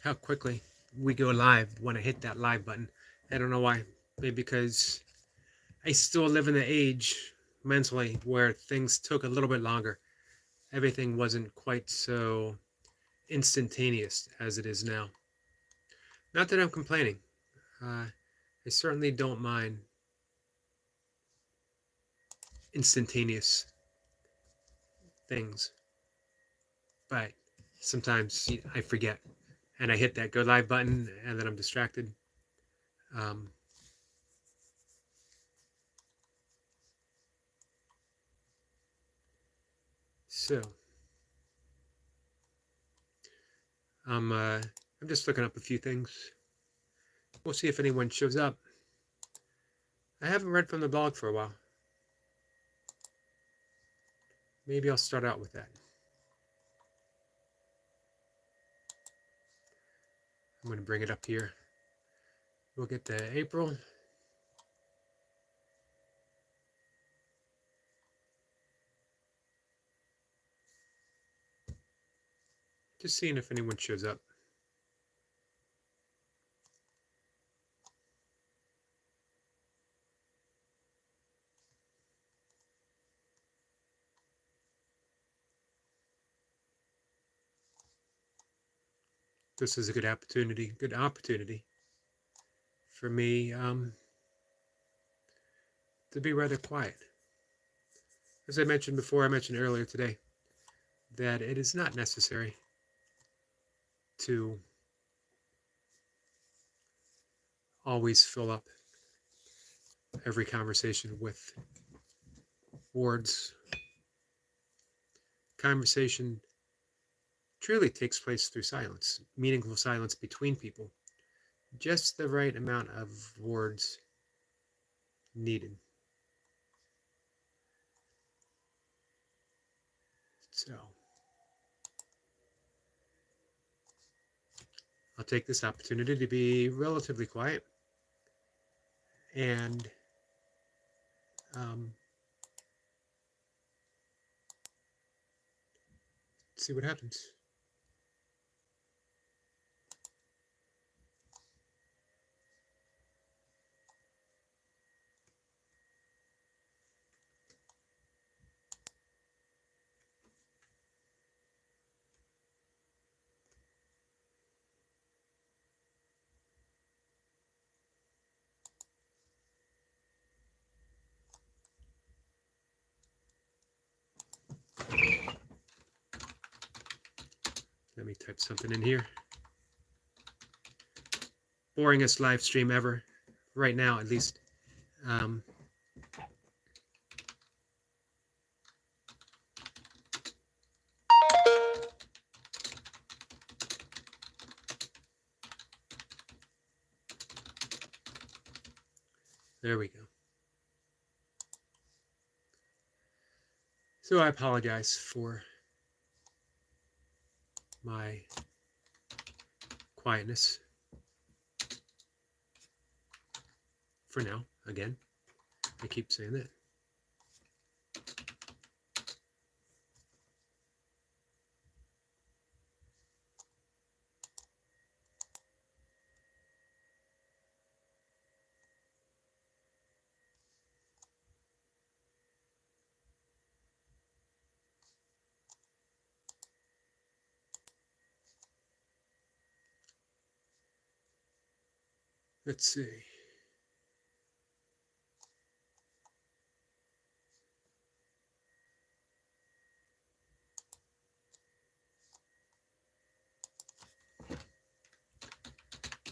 how quickly we go live when I hit that live button. I don't know why. Maybe because I still live in the age mentally where things took a little bit longer. Everything wasn't quite so instantaneous as it is now. Not that I'm complaining. I certainly don't mind instantaneous things, but sometimes I forget and I hit that go live button and then I'm distracted. Um, so I'm just looking up a few things. We'll see if anyone shows up. I haven't read from the blog for a while. Maybe I'll start out with that. I'm going to bring it up here. We'll get to April. Just seeing if anyone shows up. This is a good opportunity for me to be rather quiet. As I mentioned before, I mentioned earlier today that it is not necessary to always fill up every conversation with words. Conversation truly takes place through silence, meaningful silence between people. Just the right amount of words needed. So I'll take this opportunity to be relatively quiet and see what happens. Let me type something in here. Boringest live stream ever, right now at least. Um, there we go. So I apologize for my quietness for now. Again, I keep saying that. Let's see.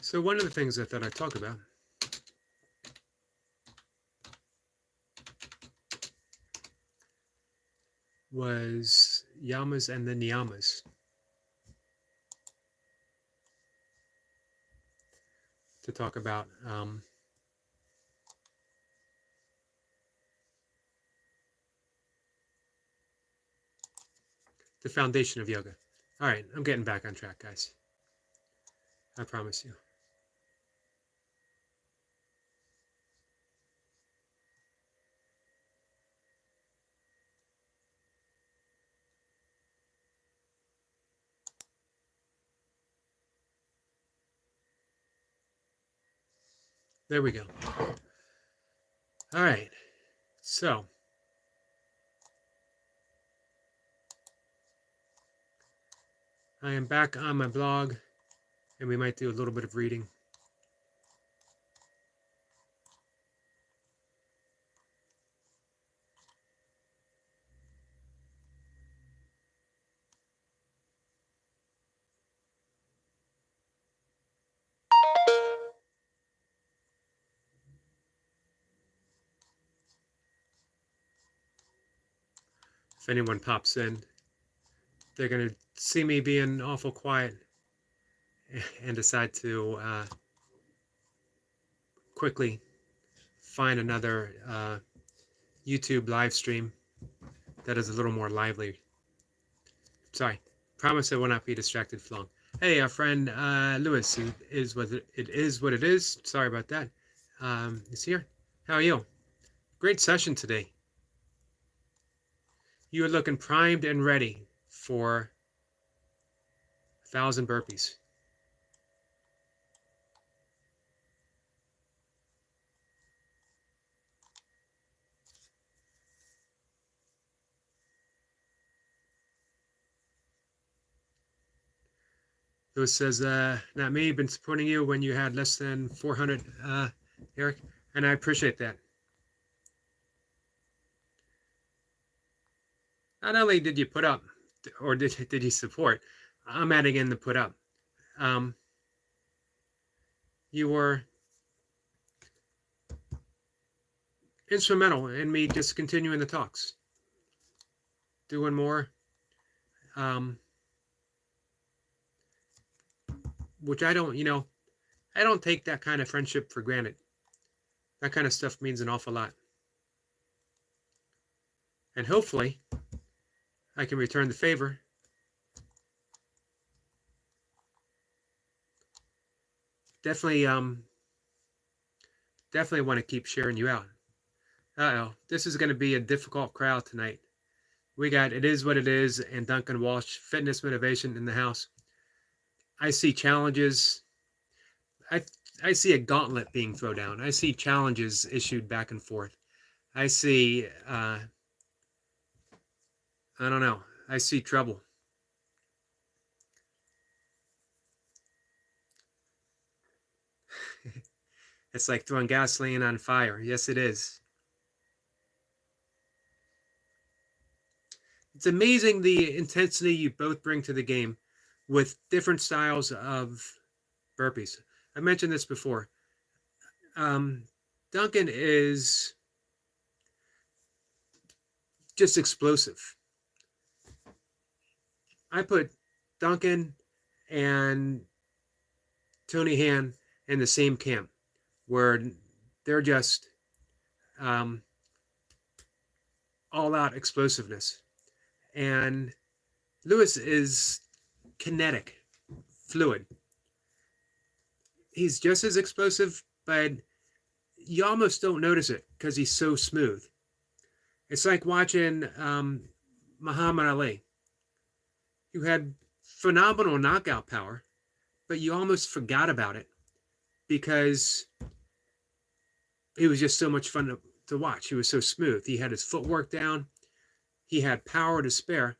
So one of the things I thought I'd talk about was yamas and the niyamas. To talk about the foundation of yoga. All right, I'm getting back on track, guys. I promise you. There we go. All right. So I am back on my blog, and we might do a little bit of reading. If anyone pops in, they're going to see me being awful quiet and decide to quickly find another YouTube live stream that is a little more lively. Sorry, promise I will not be distracted for long. Hey, our friend Lewis is what it is. What it is. Sorry about that. Is here. How are you? Great session today. You are looking primed and ready for 1,000 burpees. Lewis says, not me, been supporting you when you had less than 400, Eric, and I appreciate that. Not only did you put up, or did you support, I'm adding in the put up. You were instrumental in me just continuing the talks, doing more, which I don't, I don't take that kind of friendship for granted. That kind of stuff means an awful lot. And hopefully, I can return the favor. Definitely want to keep sharing you out. Uh-oh, this is going to be a difficult crowd tonight. We got It Is What It Is and Duncan Walsh, Fitness Motivation in the house. I see challenges. I see a gauntlet being thrown down. I see challenges issued back and forth. I see, I don't know. I see trouble. It's like throwing gasoline on fire. Yes, it is. It's amazing the intensity you both bring to the game with different styles of burpees. I mentioned this before. Duncan is just explosive. I put Duncan and Tony Han in the same camp where they're just all out explosiveness. And Lewis is kinetic, fluid. He's just as explosive, but you almost don't notice it because he's so smooth. It's like watching Muhammad Ali, who had phenomenal knockout power, but you almost forgot about it because it was just so much fun to watch. He was so smooth. He had his footwork down. He had power to spare,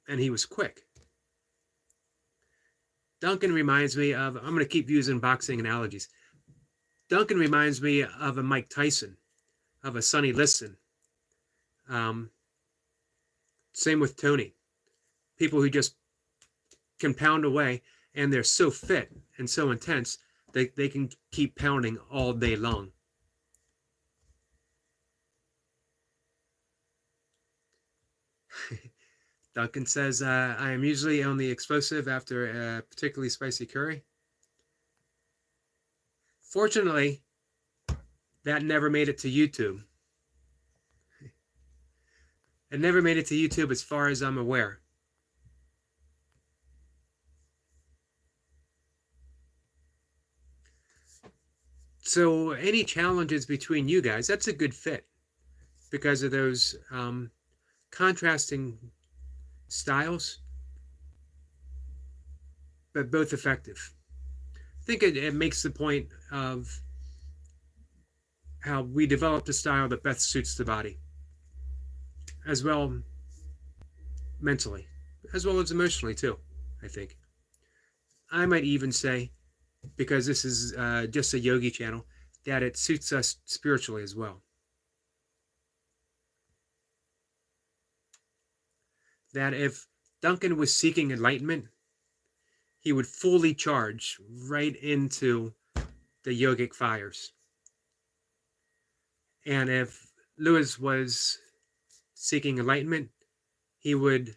and he was quick. Duncan reminds me of, I'm going to keep using boxing analogies. Duncan reminds me of a Mike Tyson, of a Sonny Liston. Same with Tony. People who just can pound away, and they're so fit and so intense, they can keep pounding all day long. Duncan says, I am usually on the explosive after a particularly spicy curry. Fortunately, that never made it to YouTube. It never made it to YouTube as far as I'm aware. So any challenges between you guys, that's a good fit because of those contrasting styles, but both effective. I think it makes the point of how we developed a style that best suits the body, as well mentally, as well as emotionally too, I think. I might even say, because this is just a yogi channel, that it suits us spiritually as well. That if Duncan was seeking enlightenment, he would fully charge right into the yogic fires. And if Lewis was seeking enlightenment, he would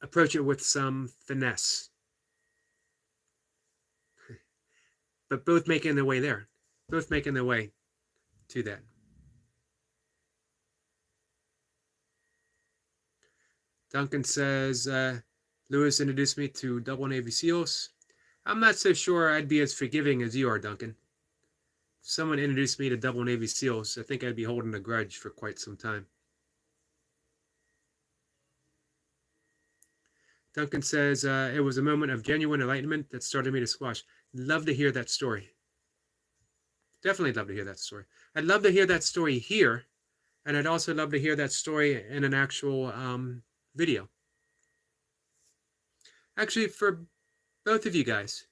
approach it with some finesse. But both making their way there, both making their way to that. Duncan says, Lewis introduced me to double Navy SEALs. I'm not so sure I'd be as forgiving as you are, Duncan. If someone introduced me to double Navy SEALs, I think I'd be holding a grudge for quite some time. Duncan says, it was a moment of genuine enlightenment that started me to squash. Love to hear that story. Definitely love to hear that story. I'd love to hear that story here, and I'd also love to hear that story in an actual video. Actually, for both of you guys,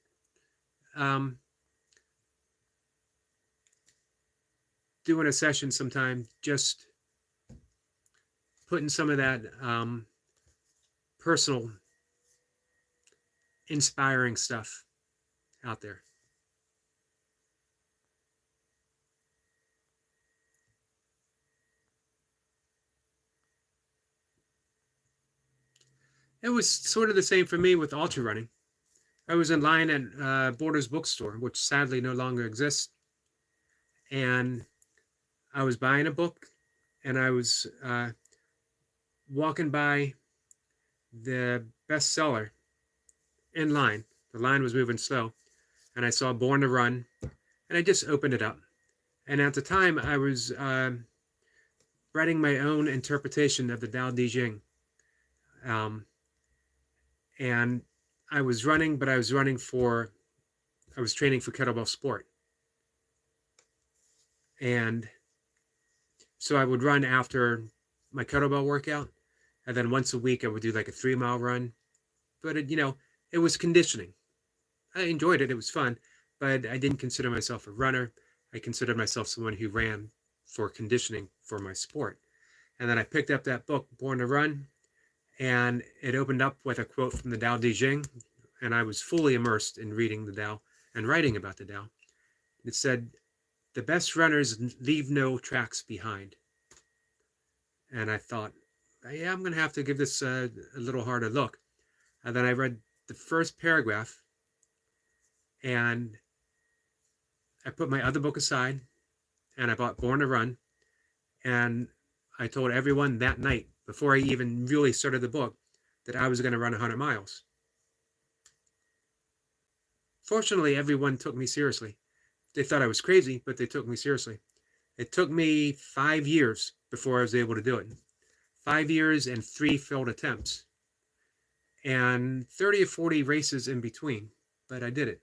doing a session sometime, just putting some of that personal, inspiring stuff out there. It was sort of the same for me with ultra running. I was in line at Borders bookstore, which sadly no longer exists, and I was buying a book, and I was walking by the bestseller in line. The line was moving slow, and I saw Born to Run, and I just opened it up. And at the time, I was writing my own interpretation of the Tao Te Ching. And I was running, but I was training for kettlebell sport. And so I would run after my kettlebell workout. And then once a week, I would do like a 3-mile run. But, it was conditioning. I enjoyed it. It was fun. But I didn't consider myself a runner. I considered myself someone who ran for conditioning for my sport. And then I picked up that book, Born to Run, and it opened up with a quote from the Tao Te Ching, and I was fully immersed in reading the Tao and writing about the Tao. It said, the best runners leave no tracks behind. And I thought, yeah, I'm going to have to give this a little harder look. And then I read the first paragraph, and I put my other book aside, and I bought Born to Run, and I told everyone that night, before I even really started the book, that I was going to run 100 miles. Fortunately, everyone took me seriously. They thought I was crazy, but they took me seriously. It took me 5 years before I was able to do it. 5 years and 3 failed attempts. And 30 or 40 races in between, but I did it.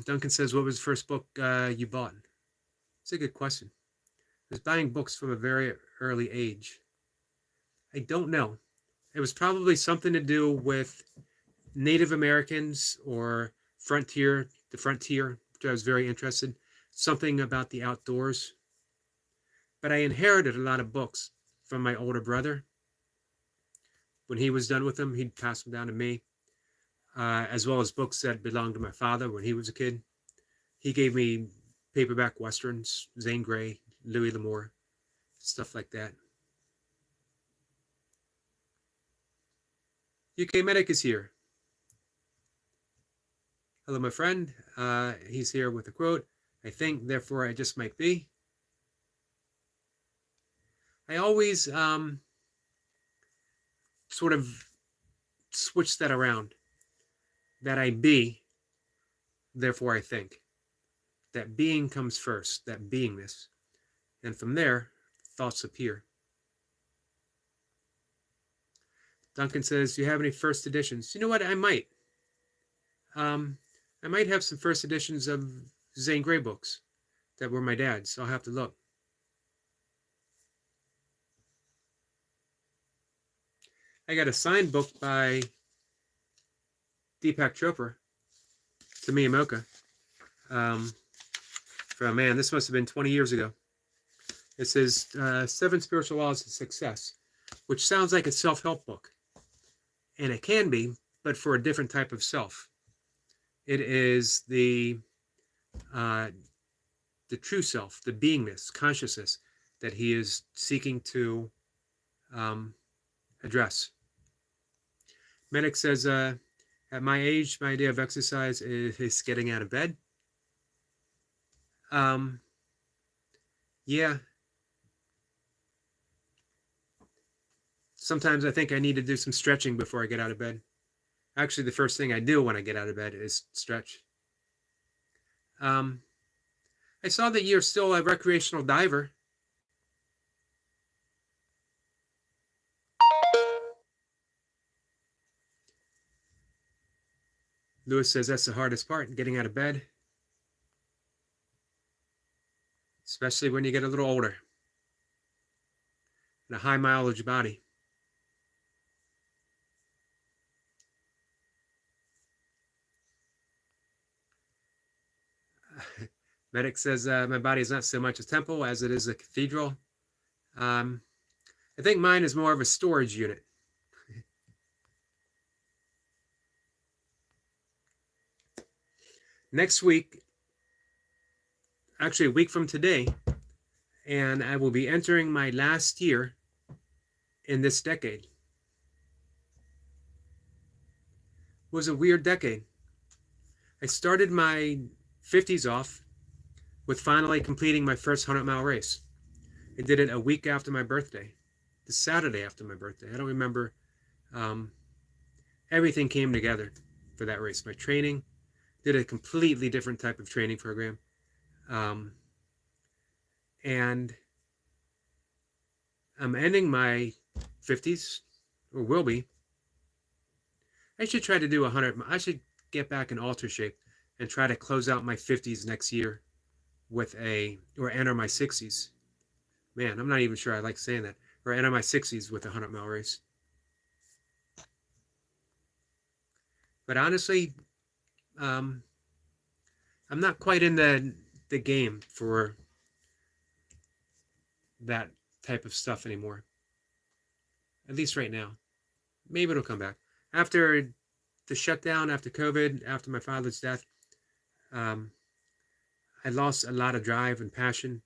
Duncan says, what was the first book you bought? It's a good question. I was buying books from a very early age. I don't know. It was probably something to do with Native Americans or the frontier, which I was very interested. Something about the outdoors. But I inherited a lot of books from my older brother. When he was done with them, he'd pass them down to me, as well as books that belonged to my father when he was a kid. He gave me paperback westerns, Zane Grey, Louis L'Amour, stuff like that. UK Medic is here. Hello, my friend. He's here with a quote. I think, therefore I just might be. I always sort of switch that around. That I be, therefore I think. That being comes first, that beingness. And from there, thoughts appear. Duncan says, do you have any first editions? You know what? I might. Um, I might have some first editions of Zane Grey books that were my dad's. I'll have to look. I got a signed book by Deepak Chopra to Miyamoto. Man, this must have been 20 years ago. It says 7 Spiritual Laws of Success, which sounds like a self-help book. And it can be, but for a different type of self. It is the true self, the beingness, consciousness that he is seeking to address. Medic says, at my age, my idea of exercise is getting out of bed. Yeah. Sometimes I think I need to do some stretching before I get out of bed. Actually, the first thing I do when I get out of bed is stretch. I saw that you're still a recreational diver. Lewis says that's the hardest part, getting out of bed. Especially when you get a little older. And a high mileage body. Medic says, my body is not so much a temple as it is a cathedral. I think mine is more of a storage unit. Next week, actually a week from today, and I will be entering my last year in this decade. It was a weird decade. I started my 50s off with finally completing my first 100-mile race. I did it a week after my birthday, the Saturday after my birthday. I don't remember. Everything came together for that race. My training, did a completely different type of training program. And I'm ending my 50s, or will be. I should try to do 100. I should get back in alter shape and try to close out my 50s next year with or enter my 60s. Man, I'm not even sure I like saying that. Or enter my 60s with a 100-mile race. But honestly, I'm not quite in the game for that type of stuff anymore. At least right now. Maybe it'll come back. After the shutdown, after COVID, after my father's death, I lost a lot of drive and passion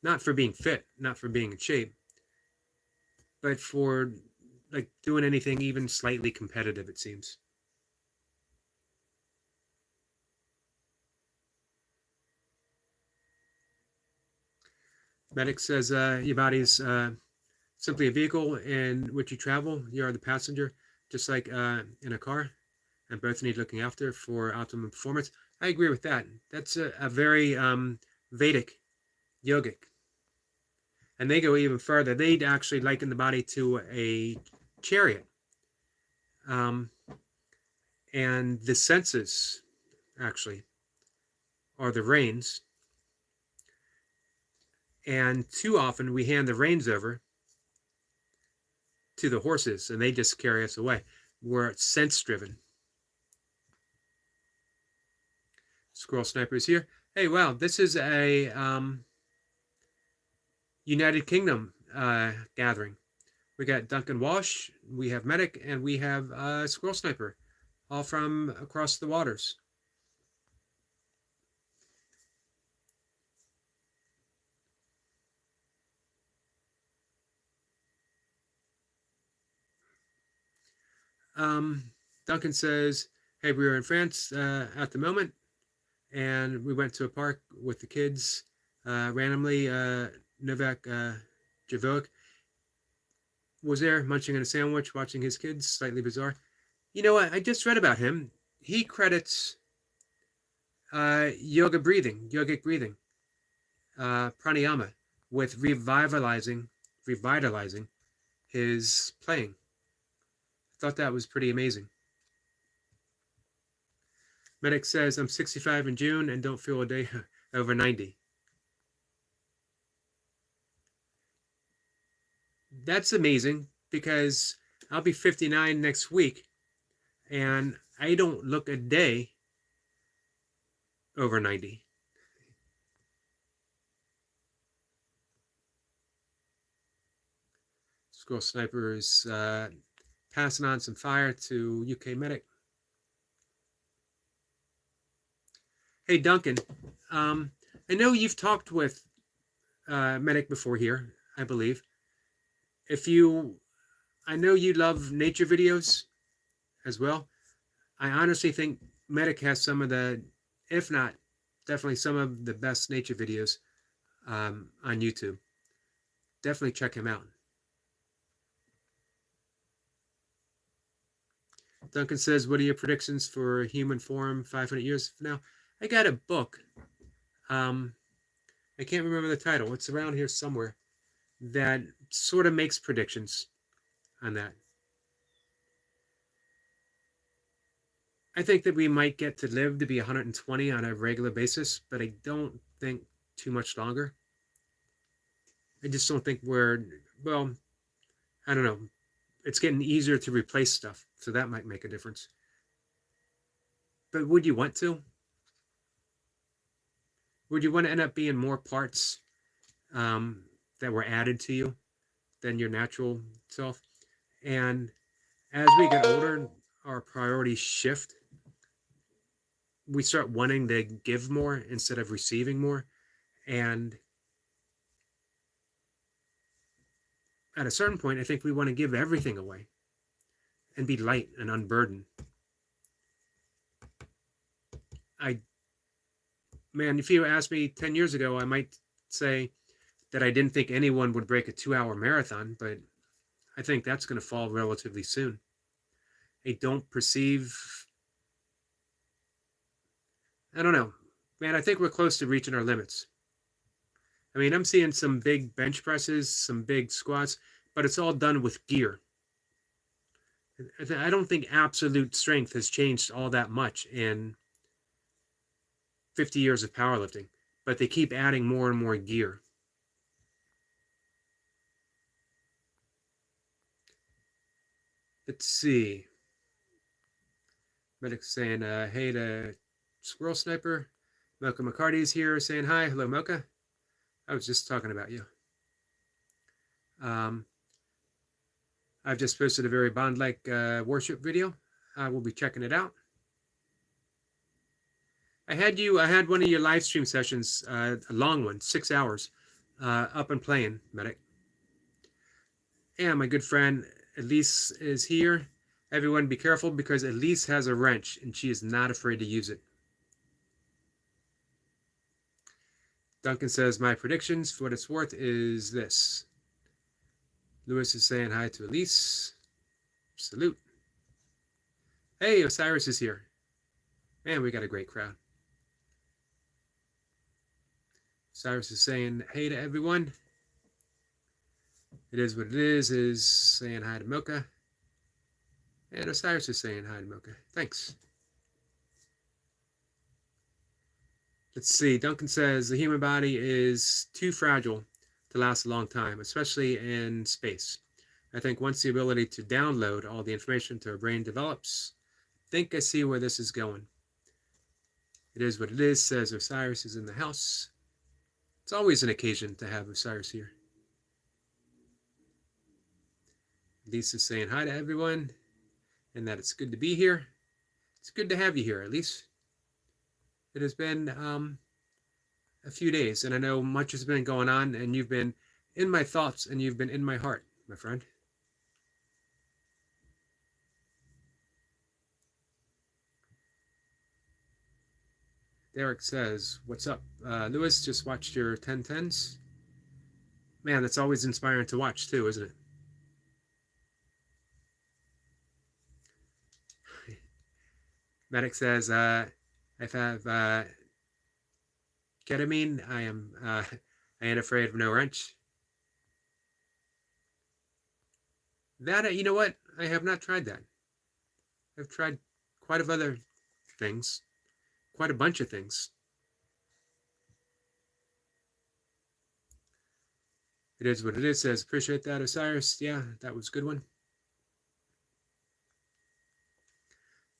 not for being fit, not for being in shape, but for like doing anything even slightly competitive, it seems. Medic says your body's simply a vehicle in which you travel. You are the passenger, just like in a car, and both need looking after for optimum performance. I agree with that. That's a very Vedic, yogic. And they go even further. They'd actually liken the body to a chariot. And the senses, actually, are the reins. And too often we hand the reins over to the horses, and they just carry us away. We're sense-driven. Squirrel Sniper is here. Hey, wow, this is a United Kingdom gathering. We got Duncan Walsh, we have Medic, and we have Squirrel Sniper, all from across the waters. Duncan says, hey, we were in France at the moment, and we went to a park with the kids randomly. Novak Javovic was there munching on a sandwich, watching his kids. Slightly bizarre. You know what? I just read about him. He credits yogic breathing, pranayama, with revitalizing his playing. I thought that was pretty amazing. Medic says, I'm 65 in June and don't feel a day over 90. That's amazing because I'll be 59 next week and I don't look a day over 90. Squirrel Sniper is passing on some fire to UK Medic. Hey, Duncan, I know you've talked with Medic before here, I believe. I know you love nature videos as well. I honestly think Medic has some of the, if not, definitely some of the best nature videos on YouTube. Definitely check him out. Duncan says, what are your predictions for human form 500 years from now? I got a book. I can't remember the title. It's around here somewhere that sort of makes predictions on that. I think that we might get to live to be 120 on a regular basis, but I don't think too much longer. I just don't think well, I don't know. It's getting easier to replace stuff, so that might make a difference. But would you want to? Would you want to end up being more parts that were added to you than your natural self? And as we get older, our priorities shift. We start wanting to give more instead of receiving more. And at a certain point, I think we want to give everything away and be light and unburdened. Man, if you asked me 10 years ago, I might say that I didn't think anyone would break a 2-hour marathon, but I think that's going to fall relatively soon. I don't perceive, I don't know. Man, I think we're close to reaching our limits. I mean, I'm seeing some big bench presses, some big squats, but it's all done with gear. I don't think absolute strength has changed all that much in 50 years of powerlifting, but they keep adding more and more gear. Let's see. Medic saying, hey to Squirrel Sniper. Mocha McCarty is here saying hi. Hello, Mocha. I was just talking about you. I've just posted a very Bond-like worship video. I will be checking it out. I had one of your live stream sessions, a long one, 6 hours, up and playing, Medic. And my good friend Elise is here. Everyone be careful because Elise has a wrench and she is not afraid to use it. Duncan says, my predictions for what it's worth is this. Lewis is saying hi to Elise. Salute. Hey, Osiris is here. Man, we got a great crowd. Osiris is saying hey to everyone. It is what it is saying hi to Mocha. And Osiris is saying hi to Mocha. Thanks. Let's see. Duncan says the human body is too fragile to last a long time, especially in space. I think once the ability to download all the information to our brain develops, I think I see where this is going. It is what it is, says Osiris is in the house. It's always an occasion to have Osiris here. Lisa's saying hi to everyone and that it's good to be here. It's good to have you here, Elise. It has been a few days, and I know much has been going on, and you've been in my thoughts, and you've been in my heart, my friend. Derek says, what's up? Lewis, just watched your 1010s. Man, that's always inspiring to watch, too, isn't it? Medic says, I have ketamine. I ain't afraid of no wrench. That, you know what? I have not tried that. I've tried quite a few other things. quite a bunch of things. It is what it is, says, appreciate that, Osiris. Yeah, that was a good one.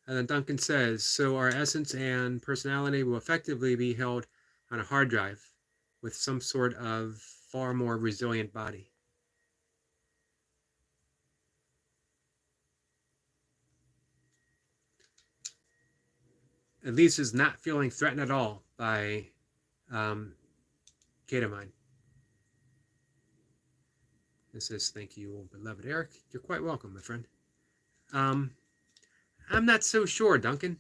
And then Duncan says, so our essence and personality will effectively be held on a hard drive with some sort of far more resilient body. Elise is not feeling threatened at all by ketamine. It says, thank you, beloved Eric. You're quite welcome, my friend. I'm not so sure, Duncan.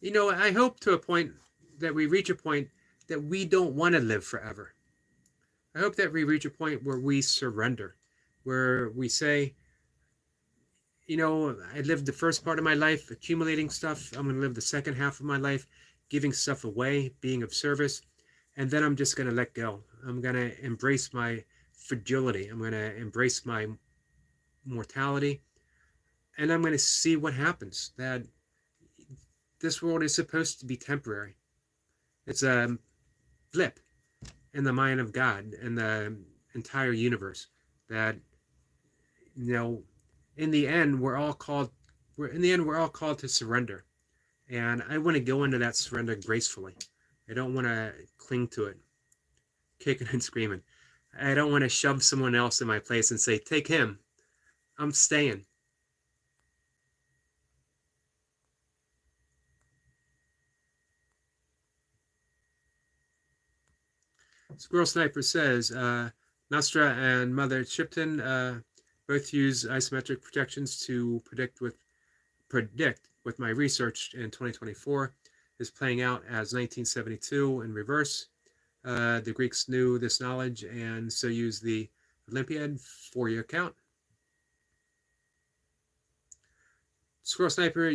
You know, I hope to a point that we reach a point that we don't want to live forever. I hope that we reach a point where we surrender, where we say, you know, I lived the first part of my life accumulating stuff. I'm going to live the second half of my life giving stuff away, being of service, and then I'm just going to let go. I'm going to embrace my fragility. I'm going to embrace my mortality, and I'm going to see what happens. That this world is supposed to be temporary. It's a blip in the mind of God and the entire universe. That, you know, in the end, we're all called to surrender. And I want to go into that surrender gracefully. I don't want to cling to it, kicking and screaming. I don't want to shove someone else in my place and say, take him. I'm staying. Squirrel Sniper says, Nostra and Mother Shipton both use isometric projections to predict with my research in 2024 is playing out as 1972 in reverse. The Greeks knew this knowledge and so used the Olympiad for your account. Squirrel Sniper,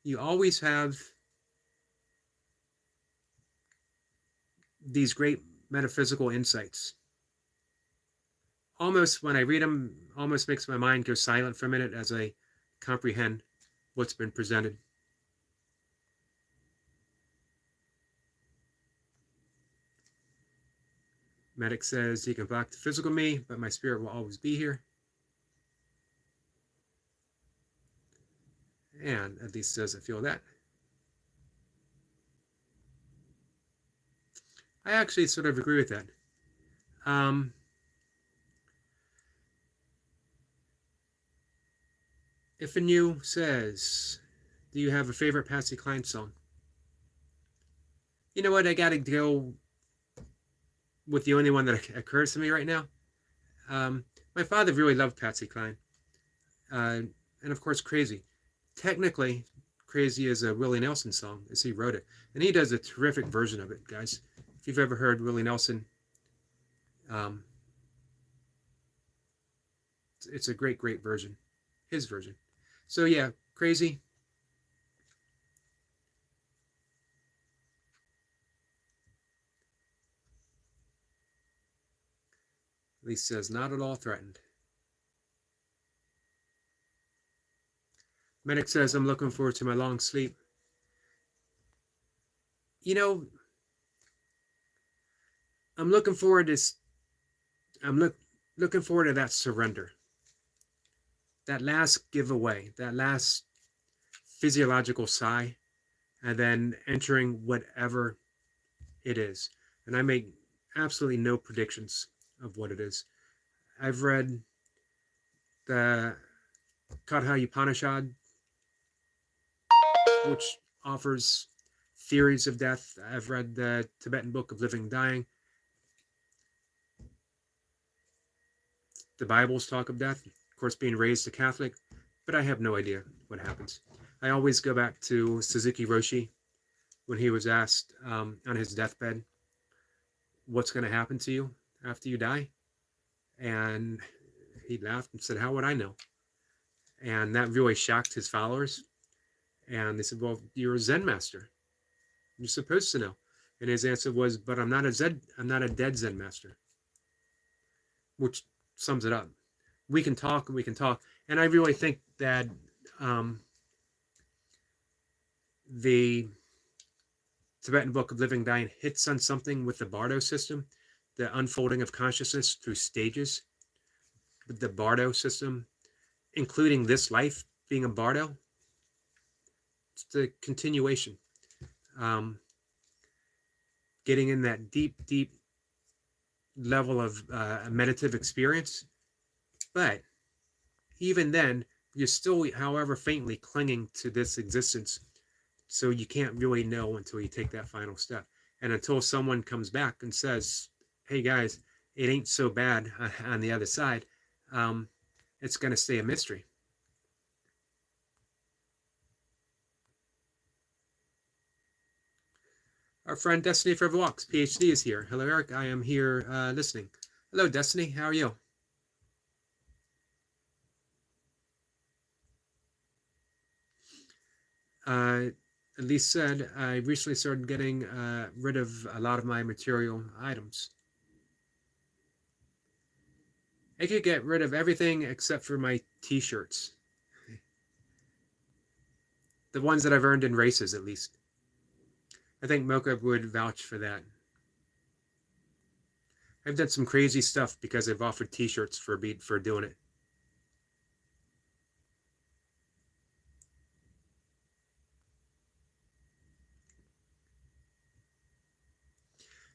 you always have these great metaphysical insights. Almost when I read them, almost makes my mind go silent for a minute as I comprehend what's been presented. Medic says, you can block the physical me, but my spirit will always be here. And at least says, I feel that. I actually sort of agree with that. If a new says, do you have a favorite Patsy Cline song? You know what? I got to go with the only one that occurs to me right now. My father really loved Patsy Cline. And of course, Crazy. Technically, Crazy is a Willie Nelson song, as he wrote it. And he does a terrific version of it, guys. If you've ever heard Willie Nelson, it's a great, great version. His version. So yeah, Crazy. At least says, not at all threatened. Medic says, I'm looking forward to my long sleep. You know, I'm looking forward to that surrender. That last giveaway, that last physiological sigh, and then entering whatever it is. And I make absolutely no predictions of what it is. I've read the Katha Upanishad, which offers theories of death. I've read the Tibetan Book of Living and Dying. The Bibles talk of death. Of course, being raised a Catholic, but I have no idea what happens. I always go back to Suzuki Roshi when he was asked on his deathbed, what's going to happen to you after you die? And he laughed and said, how would I know? And that really shocked his followers. And they said, well, you're a Zen master. You're supposed to know. And his answer was, but I'm not a dead Zen master. Which sums it up. We can talk and we can talk. And I really think that the Tibetan Book of Living Dying hits on something with the Bardo system, the unfolding of consciousness through stages. With the Bardo system, including this life being a Bardo, it's the continuation. Getting in that deep, deep level of meditative experience. But even then, you're still, however faintly, clinging to this existence. So you can't really know until you take that final step. And until someone comes back and says, hey guys, it ain't so bad on the other side, it's going to stay a mystery. Our friend Destiny Forever Walks, PhD, is here. Hello, Eric. I am here listening. Hello, Destiny. How are you? Elise said, I recently started getting rid of a lot of my material items. I could get rid of everything except for my t-shirts. The ones that I've earned in races, at least. I think Mocha would vouch for that. I've done some crazy stuff because I've offered t-shirts for doing it.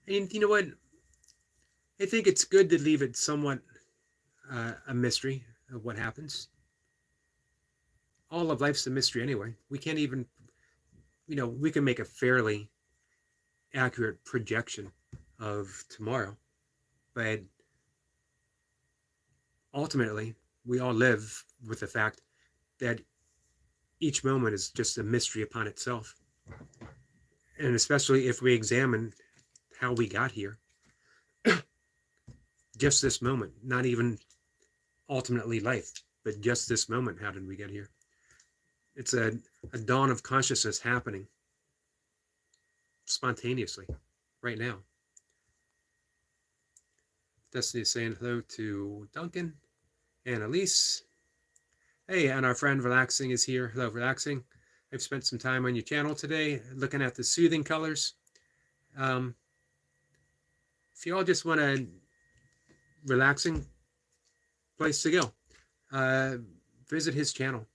And you know what? I think it's good to leave it somewhat a mystery of what happens. All of life's a mystery anyway. We can't even, we can make a fairly accurate projection of tomorrow, but ultimately, we all live with the fact that each moment is just a mystery upon itself. And especially if we examine how we got here, just this moment, not even ultimately life, but just this moment, how did we get here? It's a dawn of consciousness happening spontaneously right now. Destiny is saying hello to Duncan and Elise. Hey, and our friend Relaxing is here. Hello, Relaxing. I've spent some time on your channel today looking at the soothing colors. If you all just want a relaxing place to go, visit his channel.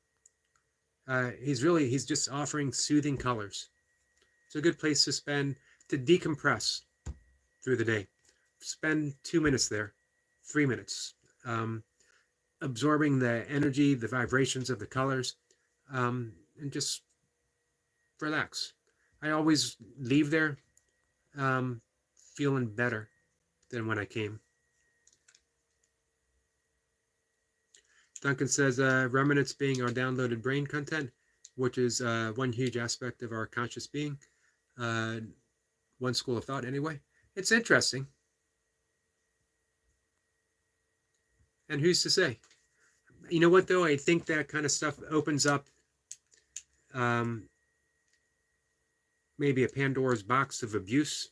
He's just offering soothing colors. It's a good place to decompress through the day. Spend 2 minutes there, 3 minutes, absorbing the energy, the vibrations of the colors, and just relax. I always leave there feeling better than when I came. Duncan says, remnants being our downloaded brain content, which is one huge aspect of our conscious being. One school of thought, anyway. It's interesting. And who's to say? You know what, though? I think that kind of stuff opens up maybe a Pandora's box of abuse.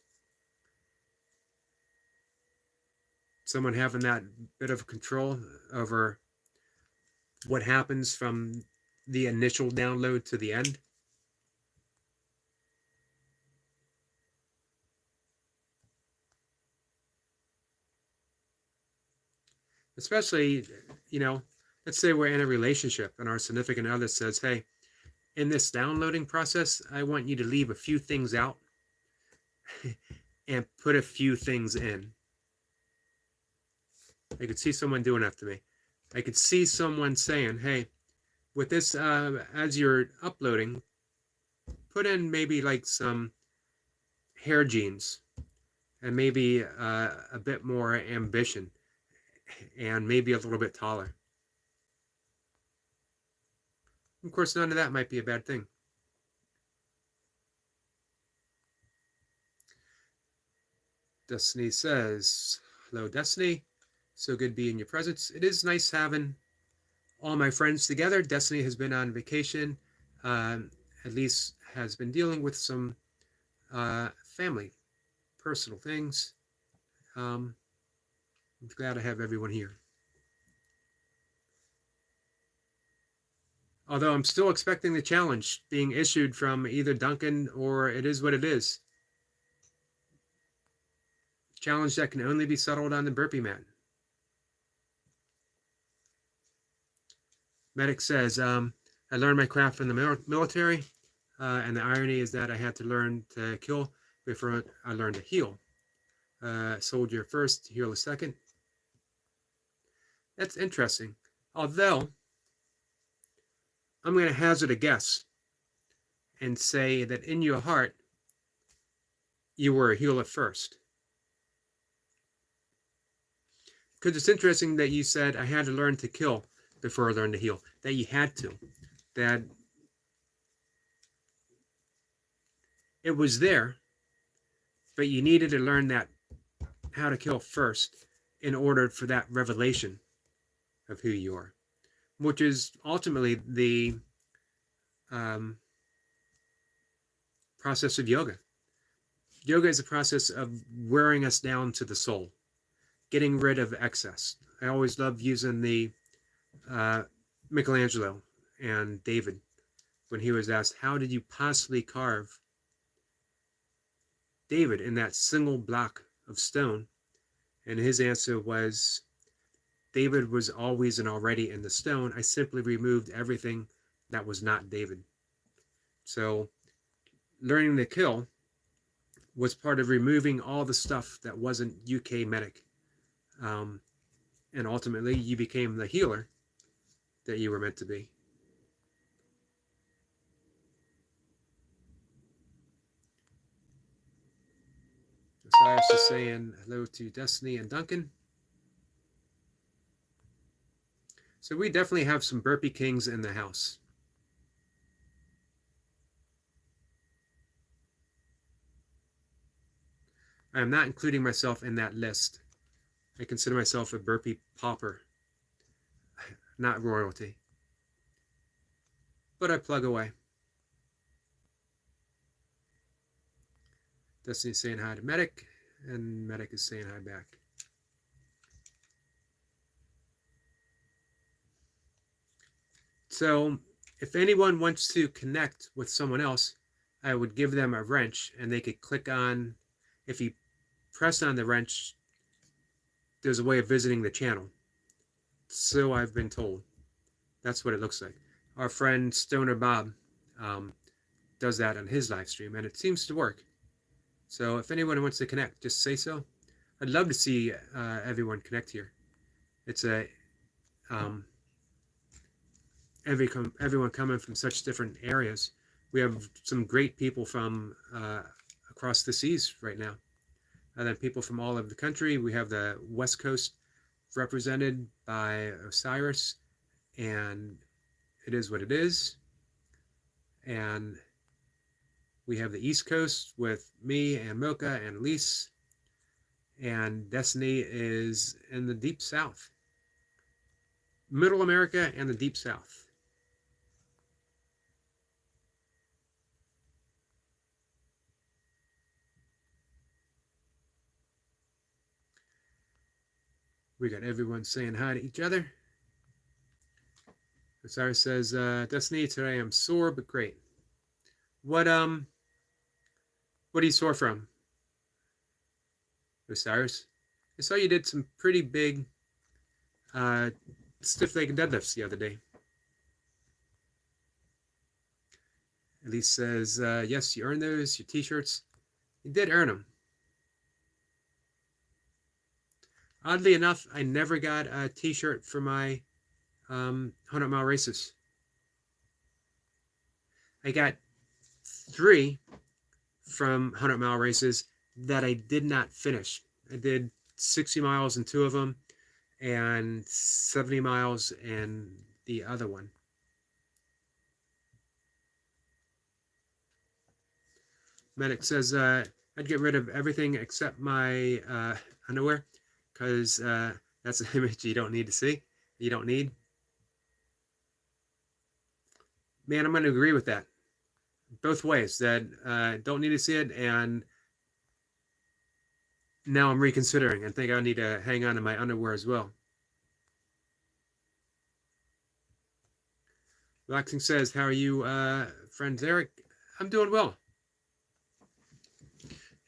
Someone having that bit of control over what happens from the initial download to the end. Especially, let's say we're in a relationship and our significant other says, hey, in this downloading process, I want you to leave a few things out and put a few things in. I could see someone doing that to me. I could see someone saying, hey, with this, as you're uploading, put in maybe like some hair genes and maybe a bit more ambition and maybe a little bit taller. Of course, none of that might be a bad thing. Destiny says, hello, Destiny. So good to be in your presence. It is nice having all my friends together. Destiny has been on vacation. At least has been dealing with some family, personal things. I'm glad to have everyone here. Although I'm still expecting the challenge being issued from either Duncan or It Is What It Is. Challenge that can only be settled on the burpee mat. Medic says, I learned my craft in the military, and the irony is that I had to learn to kill before I learned to heal. Soldier first, healer second. That's interesting. Although, I'm going to hazard a guess and say that in your heart, you were a healer first. Because it's interesting that you said, I had to learn to kill before I learned to heal. That you had to. That it was there, but you needed to learn that how to kill first in order for that revelation of who you are, which is ultimately the process of yoga. Yoga is a process of wearing us down to the soul, getting rid of excess. I always love using the Michelangelo and David when he was asked, how did you possibly carve David in that single block of stone? And his answer was, David was always and already in the stone. I simply removed everything that was not David. So learning to kill was part of removing all the stuff that wasn't UK medic. And ultimately, you became the healer that you were meant to be. Osiris is saying hello to Destiny and Duncan. So we definitely have some burpee kings in the house. I am not including myself in that list. I consider myself a burpee pauper, not royalty. But I plug away. Destiny's saying hi to Medic, and Medic is saying hi back. So if anyone wants to connect with someone else, I would give them a wrench, and they could click on, if you press on the wrench, there's a way of visiting the channel. So I've been told. That's what it looks like. Our friend Stoner Bob does that on his live stream, and it seems to work. So if anyone wants to connect, just say so. I'd love to see everyone connect here. It's a everyone coming from such different areas. We have some great people from across the seas right now. And then people from all over the country. We have the West Coast represented by Osiris, and It Is What It Is. And we have the East Coast with me and Mocha and Elise. And Destiny is in the Deep South. Middle America and the Deep South. We got everyone saying hi to each other. Osiris says, Destiny, today I'm sore, but great. What are you sore from, Osiris? I saw you did some pretty big stiff-legged deadlifts the other day. Elise says, yes, you earned those, your t-shirts. You did earn them. Oddly enough, I never got a t-shirt for my 100-mile races. I got 3 from 100-mile races that I did not finish. I did 60 miles in 2 of them and 70 miles in the other one. Medic says, I'd get rid of everything except my underwear, because that's an image you don't need to see. You don't need. Man, I'm going to agree with that. Both ways. That don't need to see it, and now I'm reconsidering and think I need to hang on to my underwear as well. Relaxing says, how are you, friends Eric? I'm doing well.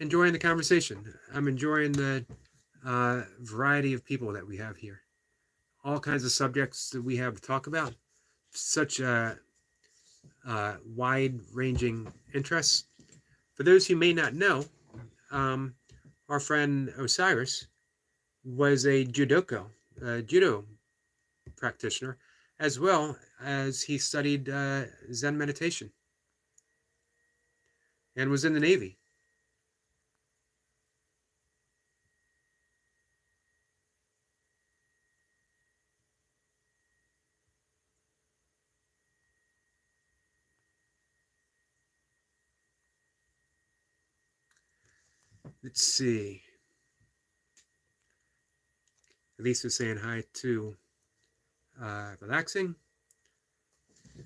Enjoying the conversation. I'm enjoying the variety of people that we have here. All kinds of subjects that we have to talk about. Such wide ranging interests. For those who may not know, um, our friend Osiris was a judo practitioner, as well as he studied Zen meditation and was in the Navy. Let's see. Lisa's saying hi to Relaxing,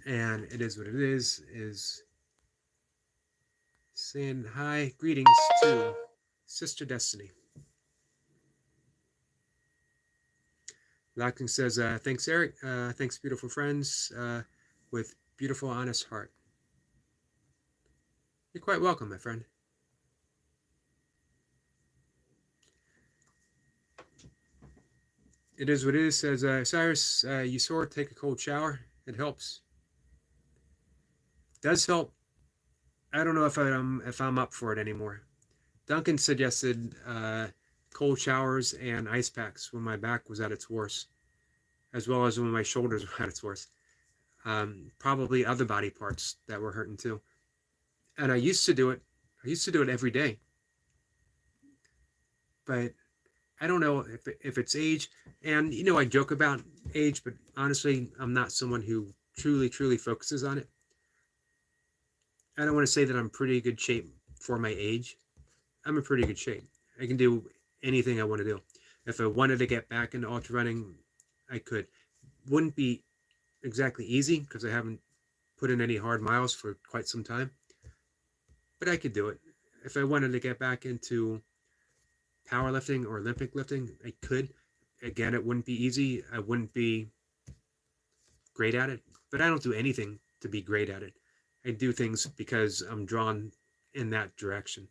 and it is what it is saying hi, greetings to Sister Destiny. Relaxing says, thanks, Eric. Thanks, beautiful friends, with beautiful, honest heart. You're quite welcome, my friend. It is what it is, says Cyrus. You sore, take a cold shower. It helps. It does help. I don't know if I'm up for it anymore. Duncan suggested cold showers and ice packs when my back was at its worst, as well as when my shoulders were at its worst. Probably other body parts that were hurting too. And I used to do it. I used to do it every day. But I don't know if it's age. And, I joke about age, but honestly, I'm not someone who truly focuses on it. I don't want to say that I'm pretty good shape for my age. I'm in pretty good shape. I can do anything I want to do. If I wanted to get back into ultra running, I could. Wouldn't be exactly easy because I haven't put in any hard miles for quite some time. But I could do it. If I wanted to get back into powerlifting or Olympic lifting, I could. Again, it wouldn't be easy. I wouldn't be great at it. But I don't do anything to be great at it. I do things because I'm drawn in that direction.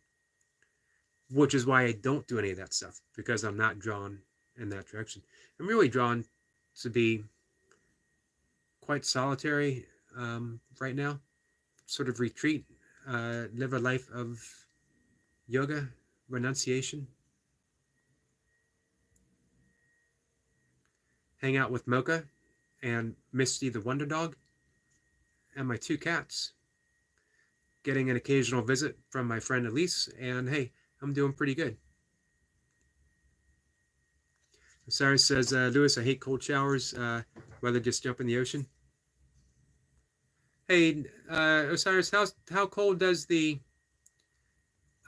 Which is why I don't do any of that stuff, because I'm not drawn in that direction. I'm really drawn to be quite solitary right now, sort of retreat, live a life of yoga, renunciation, hang out with Mocha and Misty the Wonder Dog, and my two cats, getting an occasional visit from my friend Elise, and hey, I'm doing pretty good. Sarah says, Lewis, I hate cold showers. Rather just jump in the ocean. Hey, Osiris, how cold does the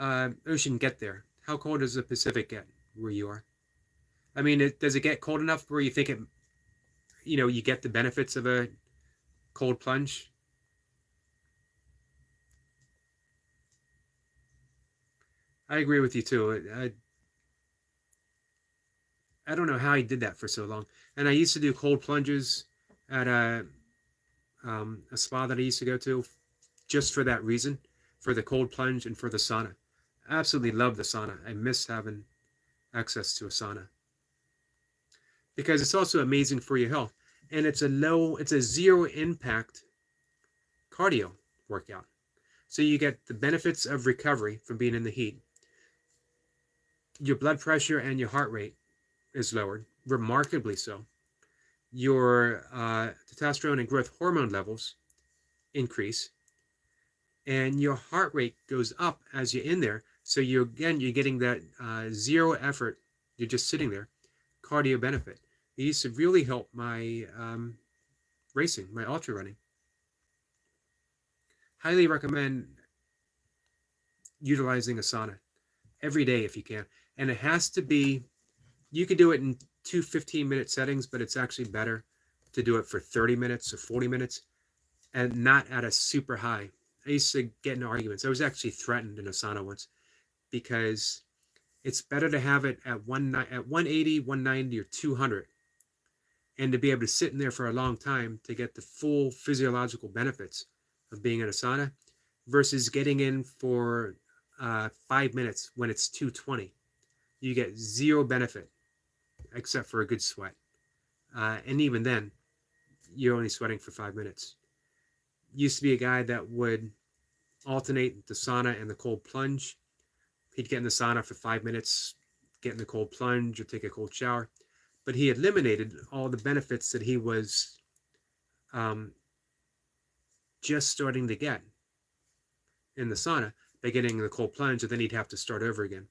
ocean get there? How cold does the Pacific get where you are? I mean, does it get cold enough where you think you get the benefits of a cold plunge? I agree with you too. I don't know how he did that for so long. And I used to do cold plunges at a spa that I used to go to just for that reason, for the cold plunge and for the sauna. I absolutely love the sauna. I miss having access to a sauna because it's also amazing for your health. And it's a zero impact cardio workout. So you get the benefits of recovery from being in the heat. Your blood pressure and your heart rate is lowered, remarkably so. Your testosterone and growth hormone levels increase, and your heart rate goes up as you're in there. So you're getting that zero effort. You're just sitting there, cardio benefit. It used to really help my racing, my ultra running. Highly recommend utilizing a sauna every day if you can. And it has to be, you could do it in two 15-minute settings, but it's actually better to do it for 30 minutes or 40 minutes and not at a super high. I used to get in arguments. I was actually threatened in a sauna once because it's better to have it at 180, 190, or 200 and to be able to sit in there for a long time to get the full physiological benefits of being in a sauna versus getting in for 5 minutes when it's 220. You get zero benefit except for a good sweat. And even then, you're only sweating for 5 minutes. Used to be a guy that would alternate the sauna and the cold plunge. He'd get in the sauna for 5 minutes, get in the cold plunge, or take a cold shower. But he eliminated all the benefits that he was um, just starting to get in the sauna by getting the cold plunge, and then he'd have to start over again.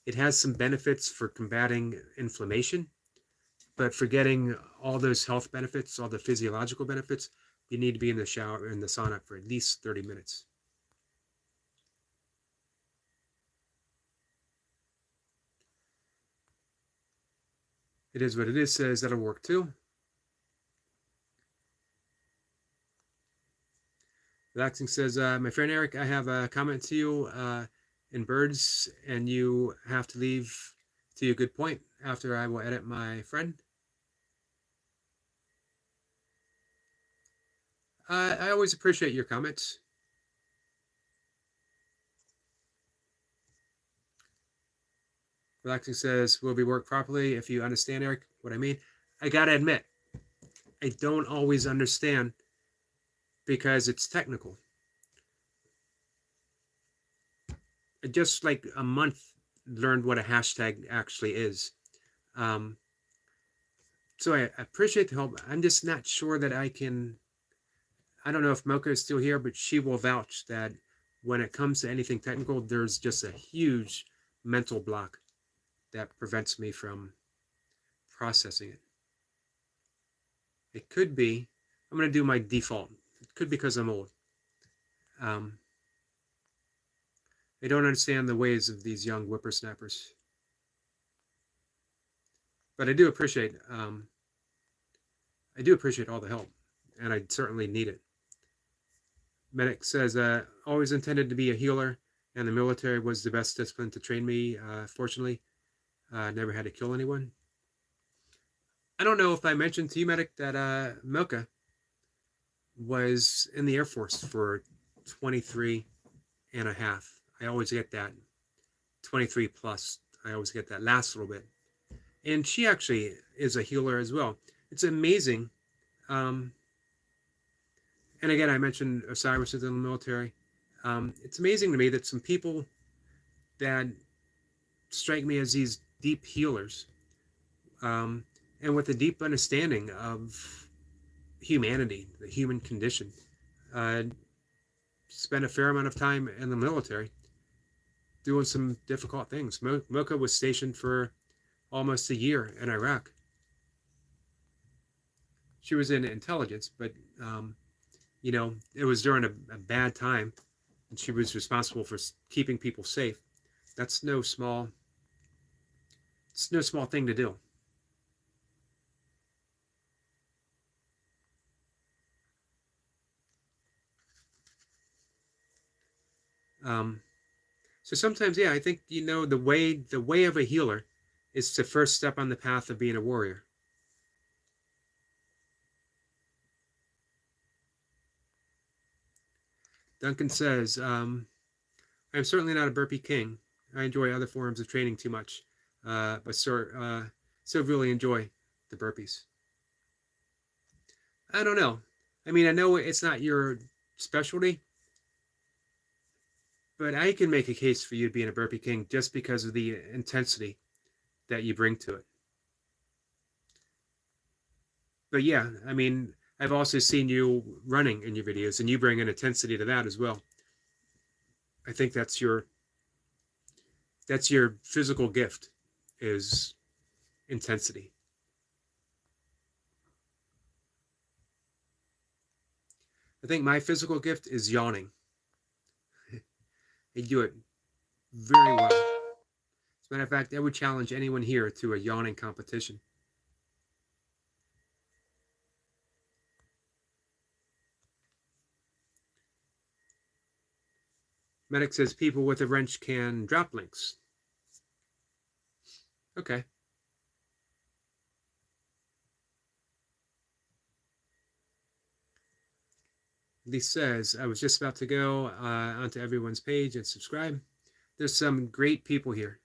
It has some benefits for combating inflammation, but for getting all those health benefits, all the physiological benefits, you need to be in the shower, in the sauna for at least 30 minutes. It is what it is says that'll work too. Relaxing says, my friend Eric, I have a comment to you in birds, and you have to leave to a good point after I will edit my friend. I always appreciate your comments. Relaxing says, will be worked properly if you understand, Eric, what I mean. I gotta admit, I don't always understand because it's technical. I just like a month learned what a hashtag actually is. So I appreciate the help. I'm just not sure that I can. I don't know if Mocha is still here, but she will vouch that when it comes to anything technical, there's just a huge mental block that prevents me from processing it. It could be, I'm going to do my default. It could be because I'm old. I don't understand the ways of these young whippersnappers. But I do appreciate all the help, and I certainly need it. Medic says, always intended to be a healer, and the military was the best discipline to train me. Fortunately, never had to kill anyone. I don't know if I mentioned to you, Medic, that Milka was in the Air Force for 23 and a half. I always get that. 23 plus. I always get that last little bit. And she actually is a healer as well. It's amazing. And again, I mentioned Osiris is in the military. It's amazing to me that some people that strike me as these deep healers, and with a deep understanding of humanity, the human condition, spent a fair amount of time in the military doing some difficult things. Mocha was stationed for almost a year in Iraq. She was in intelligence, but it was during a bad time, and she was responsible for keeping people safe. That's no small thing to do. So sometimes, yeah, I think the way of a healer is to first step on the path of being a warrior. Duncan says, I'm certainly not a burpee king. I enjoy other forms of training too much, but still really enjoy the burpees. I don't know. I mean, I know it's not your specialty, but I can make a case for you being a burpee king just because of the intensity that you bring to it. But yeah, I mean, I've also seen you running in your videos, and you bring an intensity to that as well. I think that's your physical gift, is intensity. I think my physical gift is yawning. I do it very well. As a matter of fact, I would challenge anyone here to a yawning competition. Medic says people with a wrench can drop links. Okay. Lee says, I was just about to go onto everyone's page and subscribe. There's some great people here.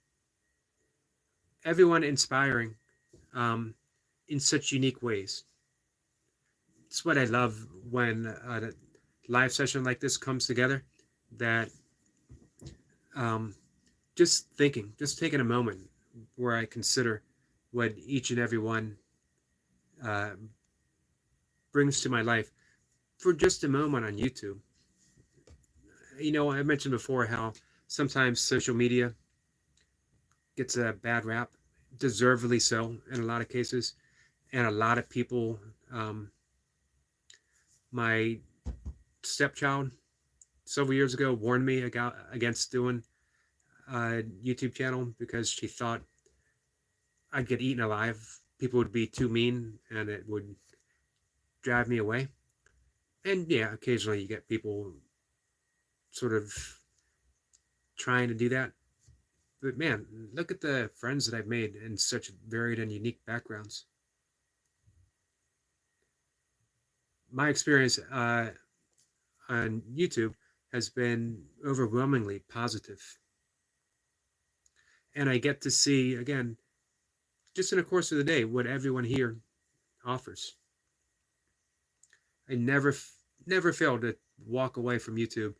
Everyone inspiring um, in such unique ways. It's what I love when a live session like this comes together. That um, just taking a moment where I consider what each and every one uh, brings to my life for just a moment on YouTube. I mentioned before how sometimes social media gets a bad rap, deservedly so in a lot of cases, and a lot of people. Um, my stepchild several years ago warned me against doing a YouTube channel because she thought I'd get eaten alive. People would be too mean, and it would drive me away. And yeah, occasionally you get people sort of trying to do that. But man, look at the friends that I've made in such varied and unique backgrounds. My experience on YouTube has been overwhelmingly positive. And I get to see, again, just in the course of the day, what everyone here offers. I never fail to walk away from YouTube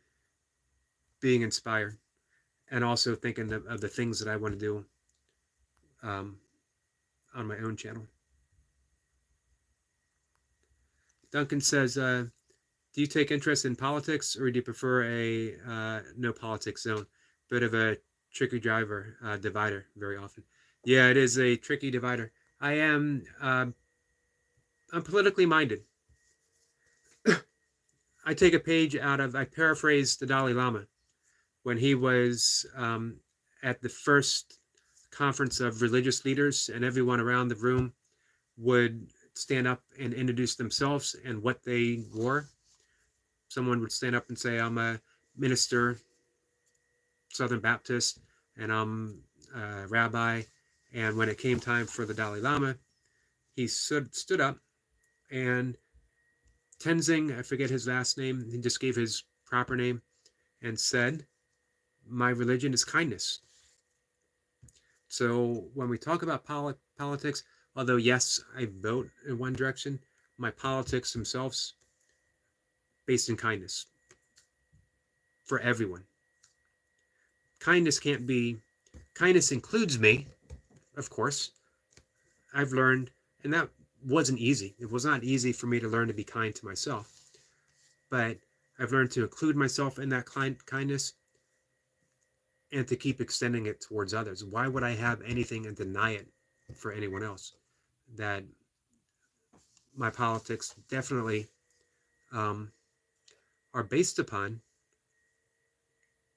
being inspired and also thinking of the things that I want to do um, on my own channel. Duncan says, do you take interest in politics or do you prefer a no politics zone? Bit of a tricky divider very often. Yeah, it is a tricky divider. I'm politically minded. I take a page I paraphrase the Dalai Lama when he was at the first conference of religious leaders, and everyone around the room would stand up and introduce themselves and what they were. Someone would stand up and say, I'm a minister, Southern Baptist, and I'm a rabbi. And when it came time for the Dalai Lama, he stood up, and Tenzing, I forget his last name, he just gave his proper name and said, my religion is kindness. So when we talk about politics, although yes, I vote in one direction, my politics themselves based in kindness for everyone. Kindness can't be, kindness includes me, of course. I've learned, and that wasn't easy. It was not easy for me to learn to be kind to myself. But I've learned to include myself in that kindness and to keep extending it towards others. Why would I have anything and deny it for anyone else? That my politics definitely um, are based upon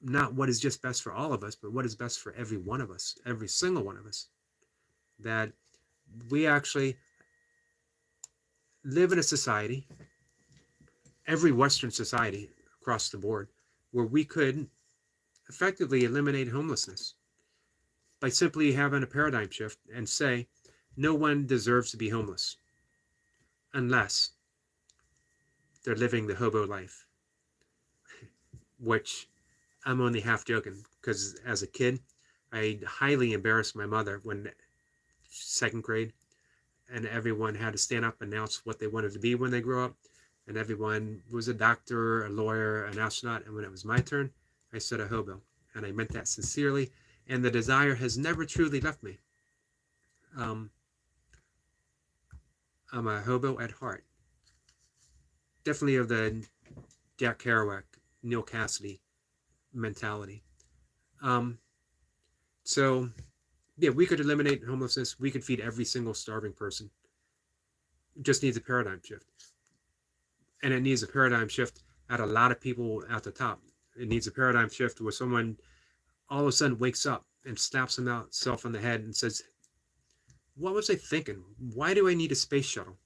not what is just best for all of us, but what is best for every one of us, every single one of us. That we actually live in a society, every Western society across the board, where we could effectively eliminate homelessness by simply having a paradigm shift and say, no one deserves to be homeless unless they're living the hobo life, which I'm only half joking because as a kid, I highly embarrassed my mother when second grade, and everyone had to stand up and announce what they wanted to be when they grew up. And everyone was a doctor, a lawyer, an astronaut. And when it was my turn, I said a hobo. And I meant that sincerely. And the desire has never truly left me. I'm a hobo at heart. Definitely of the Jack Kerouac, Neil Cassidy mentality. So, yeah, we could eliminate homelessness. We could feed every single starving person. It just needs a paradigm shift. And it needs a paradigm shift at a lot of people at the top. It needs a paradigm shift where someone all of a sudden wakes up and slaps himself on the head and says, what was I thinking? Why do I need a space shuttle?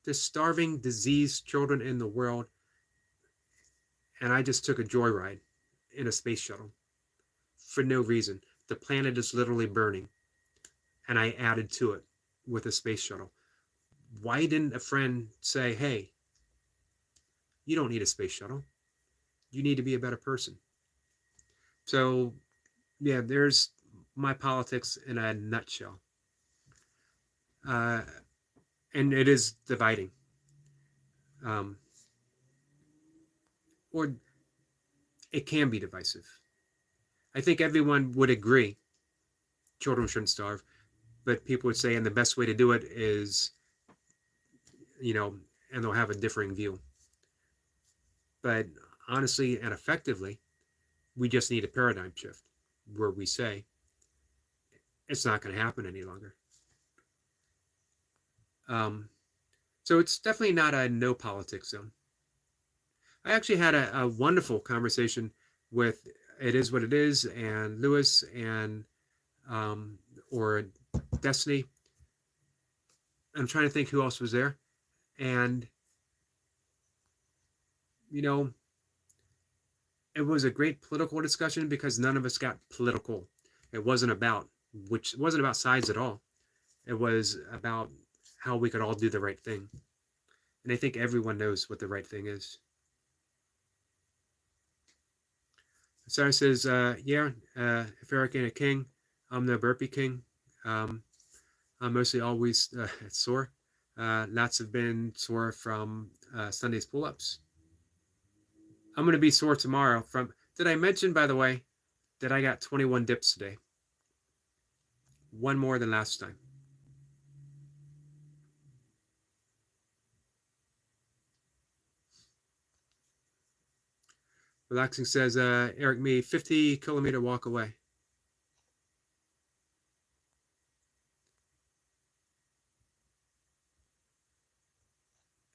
There's starving, diseased children in the world, and I just took a joyride in a space shuttle for no reason. The planet is literally burning, and I added to it with a space shuttle. Why didn't a friend say, hey, You don't need a space shuttle. You need to be a better person. So, yeah, there's my politics in a nutshell. And it is dividing. Um, or it can be divisive. I think everyone would agree children shouldn't starve, but people would say, and the best way to do it is, and they'll have a differing view. But honestly and effectively, we just need a paradigm shift where we say it's not going to happen any longer. So it's definitely not a no politics zone. I actually had a wonderful conversation with It Is What It Is and Lewis and or Destiny. I'm trying to think who else was there. And, it was a great political discussion because none of us got political. It wasn't about sides at all. It was about how we could all do the right thing. And I think everyone knows what the right thing is. Sarah says, if Eric ain't a king, I'm the burpee king. I'm mostly always sore. Lots have been sore from Sunday's pull-ups. I'm going to be sore tomorrow from... Did I mention, by the way, that I got 21 dips today? One more than last time. Relaxing says, Eric, me 50-kilometer walk away.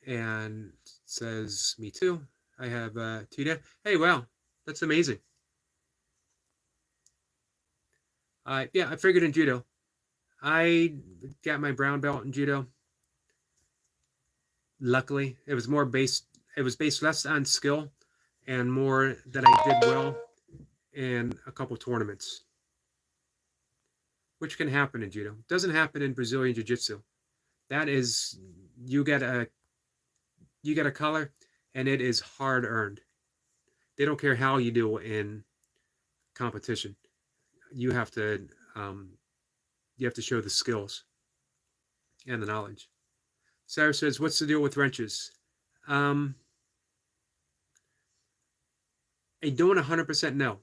And says, me too. I have 2 days. Hey, wow, that's amazing. I figured in judo. I got my brown belt in judo. Luckily, it was based less on skill and more that I did well in a couple tournaments, which can happen in judo. It doesn't happen in Brazilian jiu-jitsu. That is, you get a color, and it is hard earned. They don't care how you do in competition. You have to show the skills and the knowledge. Sarah says, "What's the deal with wrenches?" I don't 100% know.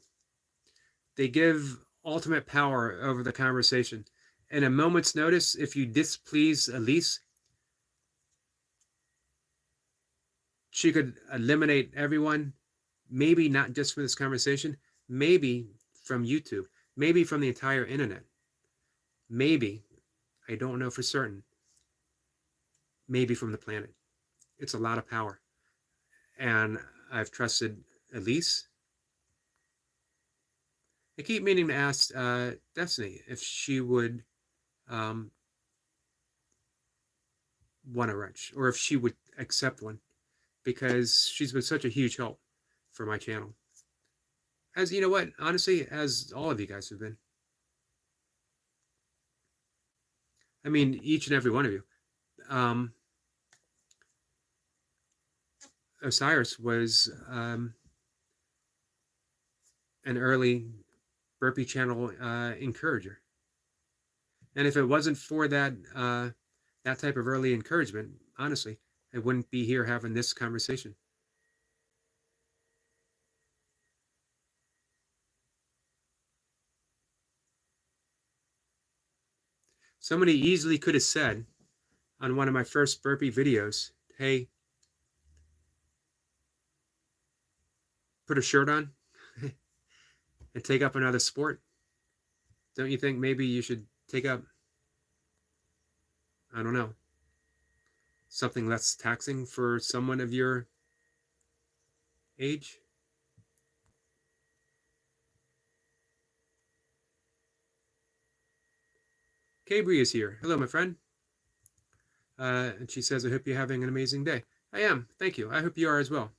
They give ultimate power over the conversation. In a moment's notice, if you displease Elise, she could eliminate everyone, maybe not just for this conversation, maybe from YouTube, maybe from the entire internet. Maybe, I don't know for certain, maybe from the planet. It's a lot of power. And I've trusted Elise. I keep meaning to ask Destiny if she would want a wrench, or if she would accept one, because she's been such a huge help for my channel. As you know what, honestly, as all of you guys have been. I mean, each and every one of you. Osiris was an early burpee channel encourager. And if it wasn't for that type of early encouragement, honestly, I wouldn't be here having this conversation. Somebody easily could have said on one of my first burpee videos, hey, put a shirt on and take up another sport. Don't you think maybe you should take up, I don't know, something less taxing for someone of your age? Cabri is here. Hello, my friend. And she says, I hope you're having an amazing day. I am. Thank you. I hope you are as well.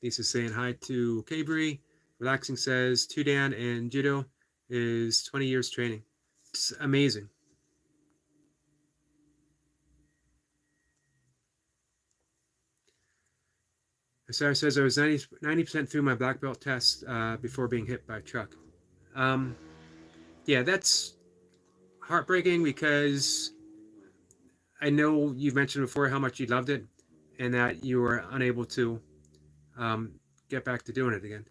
Lisa's saying hi to Cabri. Relaxing says, Dan and judo is 20 years training. It's amazing. Sarah says I was 90% through my black belt test before being hit by a truck. Um, yeah, that's heartbreaking because I know you've mentioned before how much you loved it and that you were unable to um, get back to doing it again.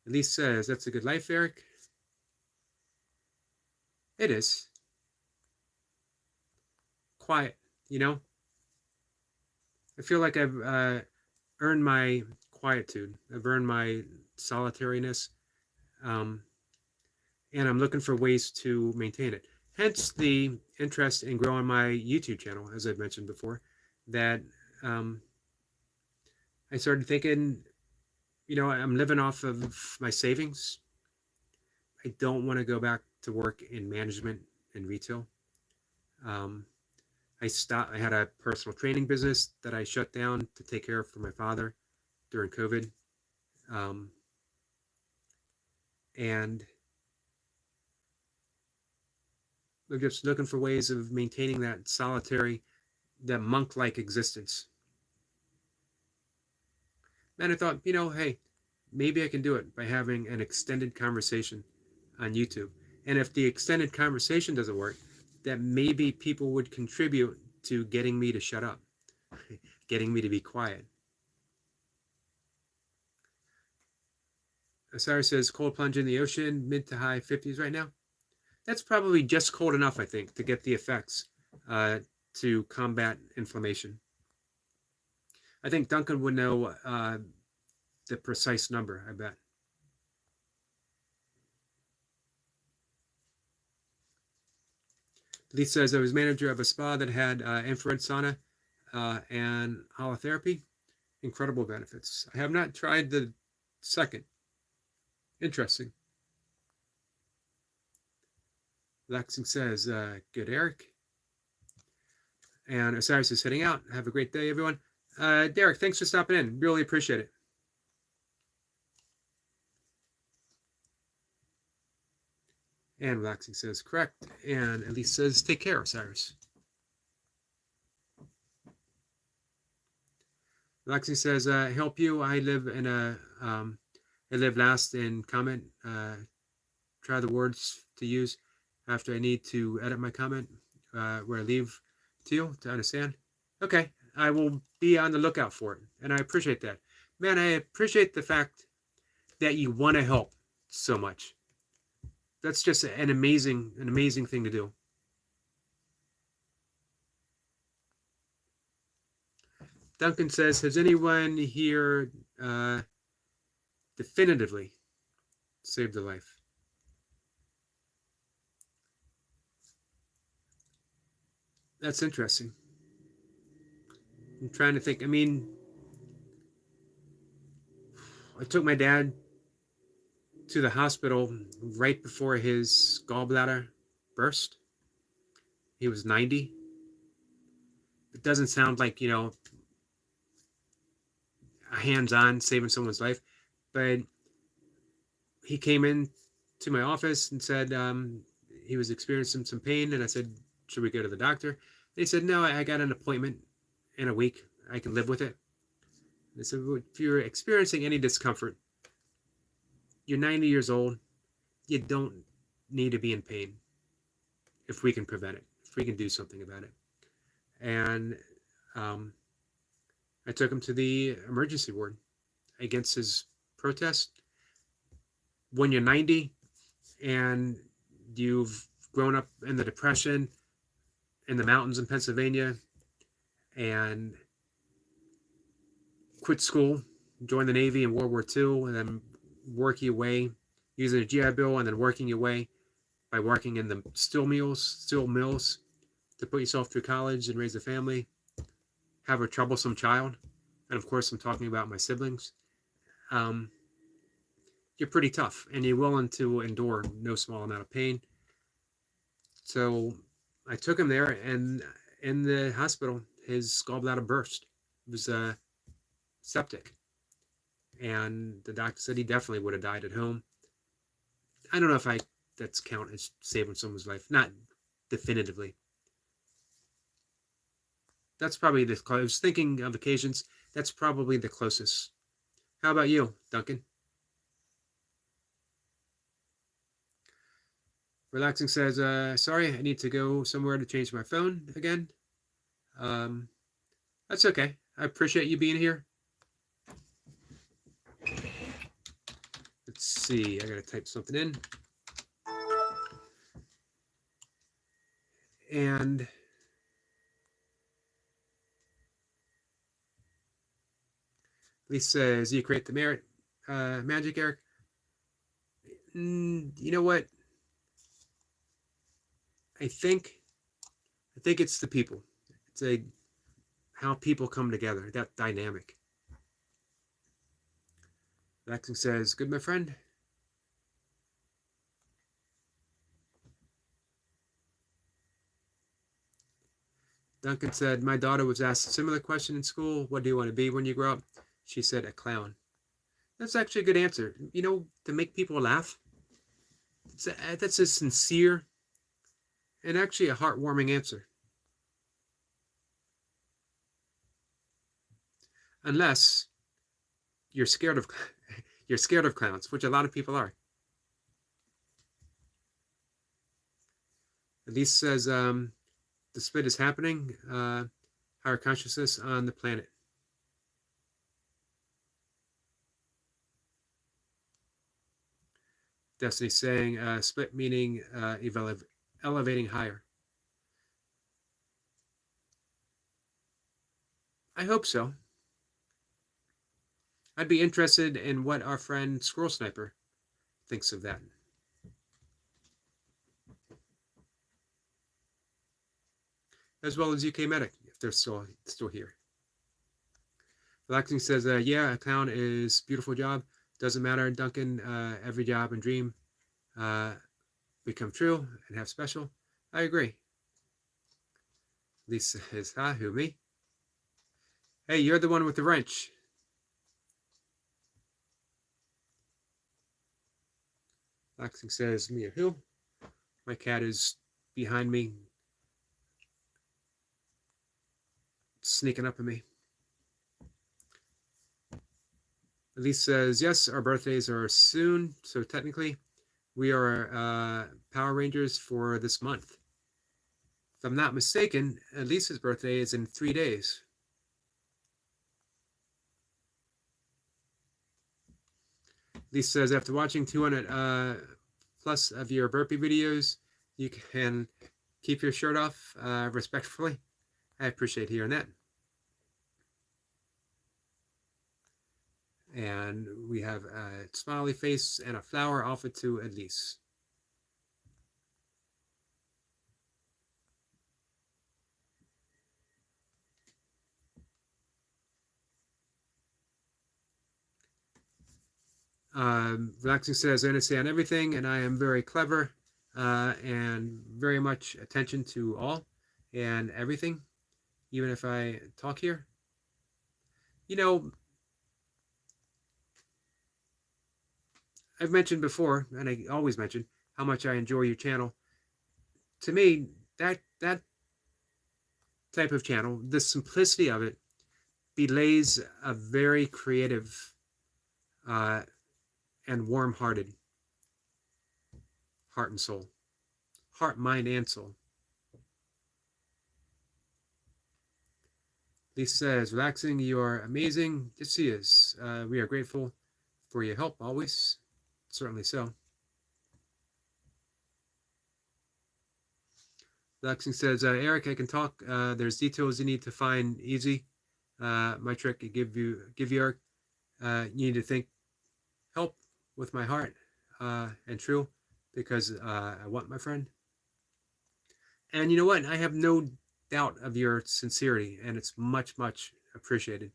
Elise says, that's a good life, Eric. It is. Quiet, you know? I feel like I've earned my quietude. I've earned my solitariness. Um, and I'm looking for ways to maintain it. Hence the interest in growing my YouTube channel, as I've mentioned before, that um, I started thinking, I'm living off of my savings. I don't want to go back to work in management and retail. Um, I had a personal training business that I shut down to take care of for my father during COVID. Um, and I'm just looking for ways of maintaining that solitary, that monk-like existence. And I thought, hey, maybe I can do it by having an extended conversation on YouTube. And if the extended conversation doesn't work, that maybe people would contribute to getting me to shut up, getting me to be quiet. Osiris says, cold plunge in the ocean, mid to high 50s right now. That's probably just cold enough, I think, to get the effects to combat inflammation. I think Duncan would know the precise number, I bet. Lee says, I was manager of a spa that had infrared sauna and holotherapy. Incredible benefits. I have not tried the second. Interesting. Lexing says, good, Eric. And Osiris is heading out. Have a great day, everyone. Derek, thanks for stopping in. Really appreciate it. And Relaxing says, correct. And Elise says, take care, Osiris. Relaxing says, help you. I live last in comment. Try the words to use after I need to edit my comment where I leave to you to understand. Okay, I will be on the lookout for it. And I appreciate that. Man, I appreciate the fact that you want to help so much. That's just an amazing thing to do. Duncan says, has anyone here definitively saved a life? That's interesting. I'm trying to think. I mean, I took my dad to the hospital right before his gallbladder burst. He was 90. It doesn't sound like, hands-on saving someone's life, but he came in to my office and said he was experiencing some pain, and I said, should we go to the doctor? They said, no, I got an appointment in a week. I can live with it. They said, well, if you're experiencing any discomfort, you're 90 years old, you don't need to be in pain if we can prevent it, if we can do something about it. And I took him to the emergency ward against his protest. When you're 90 and you've grown up in the Depression in the mountains in Pennsylvania and quit school, joined the Navy in World War II, and then working your way using a GI Bill, and then working your way by working in the steel mills to put yourself through college and raise a family, have a troublesome child, and of course I'm talking about my siblings. You're pretty tough, and you're willing to endure no small amount of pain. So I took him there, and in the hospital, his gallbladder burst. It was septic. And the doctor said he definitely would have died at home. I don't know if that's count as saving someone's life. Not definitively. That's probably the closest. I was thinking of occasions. That's probably the closest. How about you, Duncan? Relaxing says, sorry, I need to go somewhere to change my phone again. Um, that's okay. I appreciate you being here. Let's see. I gotta type something in. And Lisa says, you create the magic, Eric. You know what? I think it's the people. It's how people come together. That dynamic. Relaxing says, good, my friend. Duncan said, my daughter was asked a similar question in school. What do you want to be when you grow up? She said, a clown. That's actually a good answer. You know, to make people laugh. That's a sincere and actually a heartwarming answer. Unless you're scared of clowns, which a lot of people are. Elise says, the split is happening. Higher consciousness on the planet. Destiny saying, split meaning elevating higher. I hope so. I'd be interested in what our friend Squirrel Sniper thinks of that. As well as UK Medic, if they're still here. Relaxing says, yeah, a clown is beautiful job. Doesn't matter, Duncan. Every job and dream become true and have special. I agree. Lisa says, who, me? Hey, you're the one with the wrench. Relaxing says, me or who? My cat is behind me, sneaking up on me. Elise says, yes, our birthdays are soon, so technically we are Power Rangers for this month. If I'm not mistaken, Elise's birthday is in 3 days. Elise says, after watching 200 plus of your burpee videos, you can keep your shirt off respectfully. I appreciate hearing that. And we have a smiley face and a flower offered to Elise. Relaxing says, I understand everything and I am very clever and very much attention to all and everything, even if I talk here. You know, I've mentioned before, and I always mention, how much I enjoy your channel. To me, that type of channel, the simplicity of it, belays a very creative and warm-hearted heart and soul. Heart, mind, and soul. Lisa says, relaxing, you are amazing. Yes, she is. We are grateful for your help always. Certainly so. Relaxing says, Eric, I can talk. There's details you need to find easy. My trick, give you Eric. You need to think, help with my heart and true, because I want my friend. And you know what? I have no doubt of your sincerity, and it's much, much appreciated.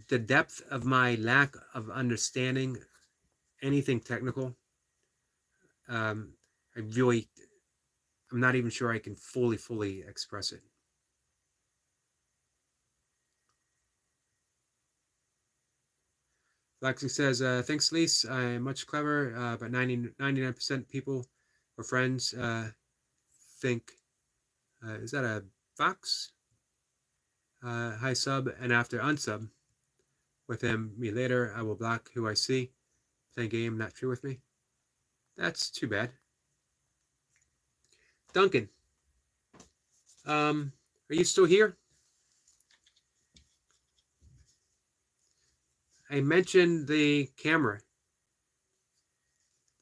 The depth of my lack of understanding anything technical, I'm not even sure I can fully express it. Lexi says, thanks, Lise. I'm much clever, but 99% people or friends think, is that a fox? Hi sub, and after unsub with him, me later, I will block who I see. Playing game, not true with me. That's too bad. Duncan, are you still here? I mentioned the camera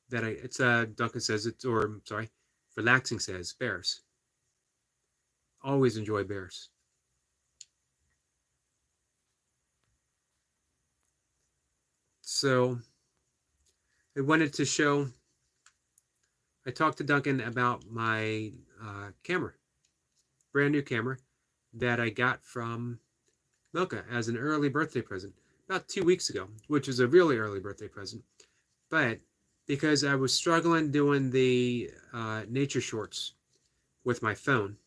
that it's Duncan says it's, or I'm sorry, relaxing says bears. Always enjoy bears. So I wanted to show. I talked to Duncan about my camera, brand new camera that I got from Milka as an early birthday present about 2 weeks ago, which is a really early birthday present. But because I was struggling doing the nature shorts with my phone,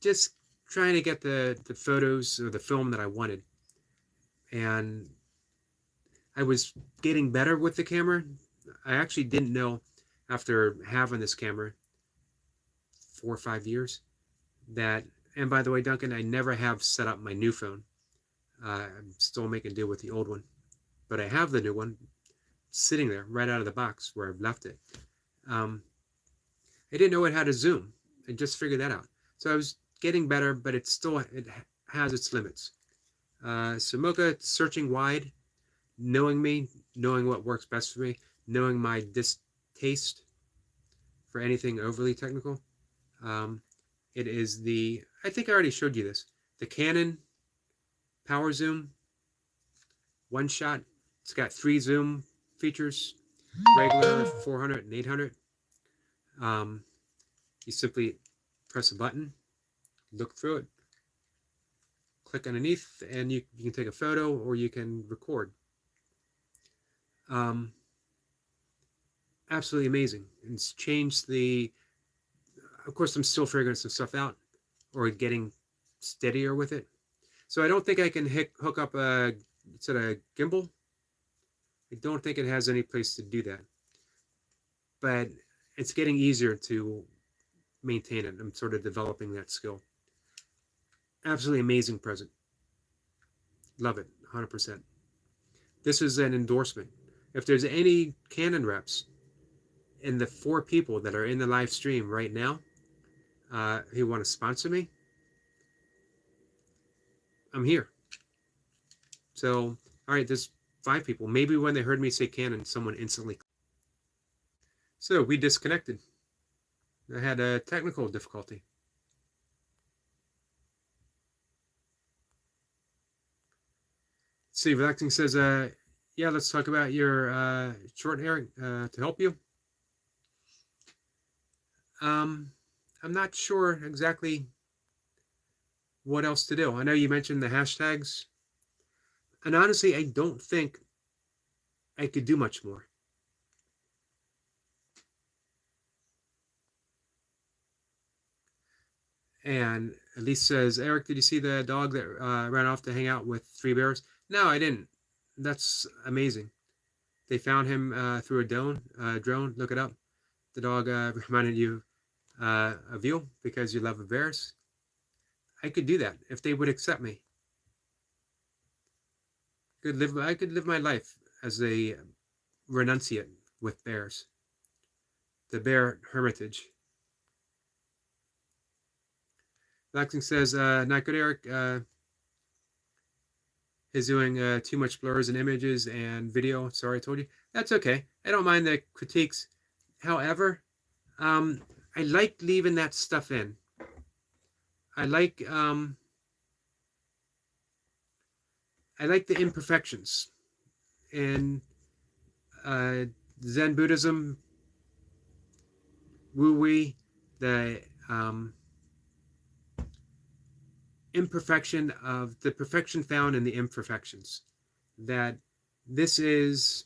just trying to get the photos or the film that I wanted, and I was getting better with the camera. I actually didn't know, after having this camera 4 or 5 years, that, and by the way, Duncan, I never have set up my new phone. I'm still making do with the old one, but I have the new one sitting there right out of the box where I've left it. I didn't know it had a zoom. I just figured that out. So I was getting better, but it has its limits. So Mocha, searching wide, knowing me, knowing what works best for me, knowing my distaste for anything overly technical. It is the, I think I already showed you this, the Canon Power Zoom one shot. It's got 3 zoom features, regular, 400, and 800. You simply press a button, look through it, click underneath, and you can take a photo or you can record. Absolutely amazing. It's changed the, of course, I'm still figuring some stuff out or getting steadier with it. So I don't think I can hook up a gimbal. I don't think it has any place to do that. But it's getting easier to maintain it. I'm sort of developing that skill. Absolutely amazing present. Love it, 100%. This is an endorsement. If there's any Canon reps in the 4 people that are in the live stream right now who want to sponsor me, I'm here. So, all right, there's 5 people. Maybe when they heard me say Canon, someone instantly. So we disconnected. I had a technical difficulty. See, Relaxing says, yeah, let's talk about your short hair to help you. I'm not sure exactly what else to do. I know you mentioned the hashtags. And honestly, I don't think I could do much more. And Elise says, Eric, did you see the dog that ran off to hang out with 3 bears? No, I didn't. That's amazing. They found him through a drone. Look it up. The dog reminded you of you because you love bears. I could do that if they would accept me. I could live my life as a renunciate with bears. The bear hermitage. Laxing says, not good, Eric. Is doing too much blurs in images and video. Sorry, I told you. That's okay. I don't mind the critiques. However, I like leaving that stuff in. I like the imperfections. In Zen Buddhism, Wu-Wei, the imperfection of the perfection found in the imperfections. That this is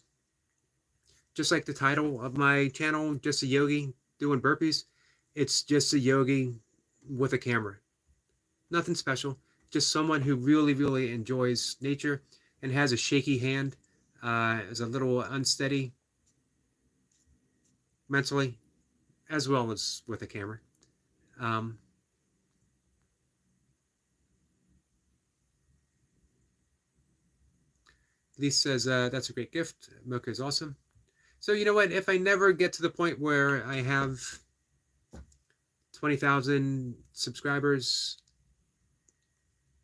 just like the title of my channel, just a yogi doing burpees. It's just a yogi with a camera. Nothing special. Just someone who really, really enjoys nature and has a shaky hand, is a little unsteady. mentally as well as with a camera. Lisa says, that's a great gift. Mocha is awesome. So you know what? If I never get to the point where I have 20,000 subscribers,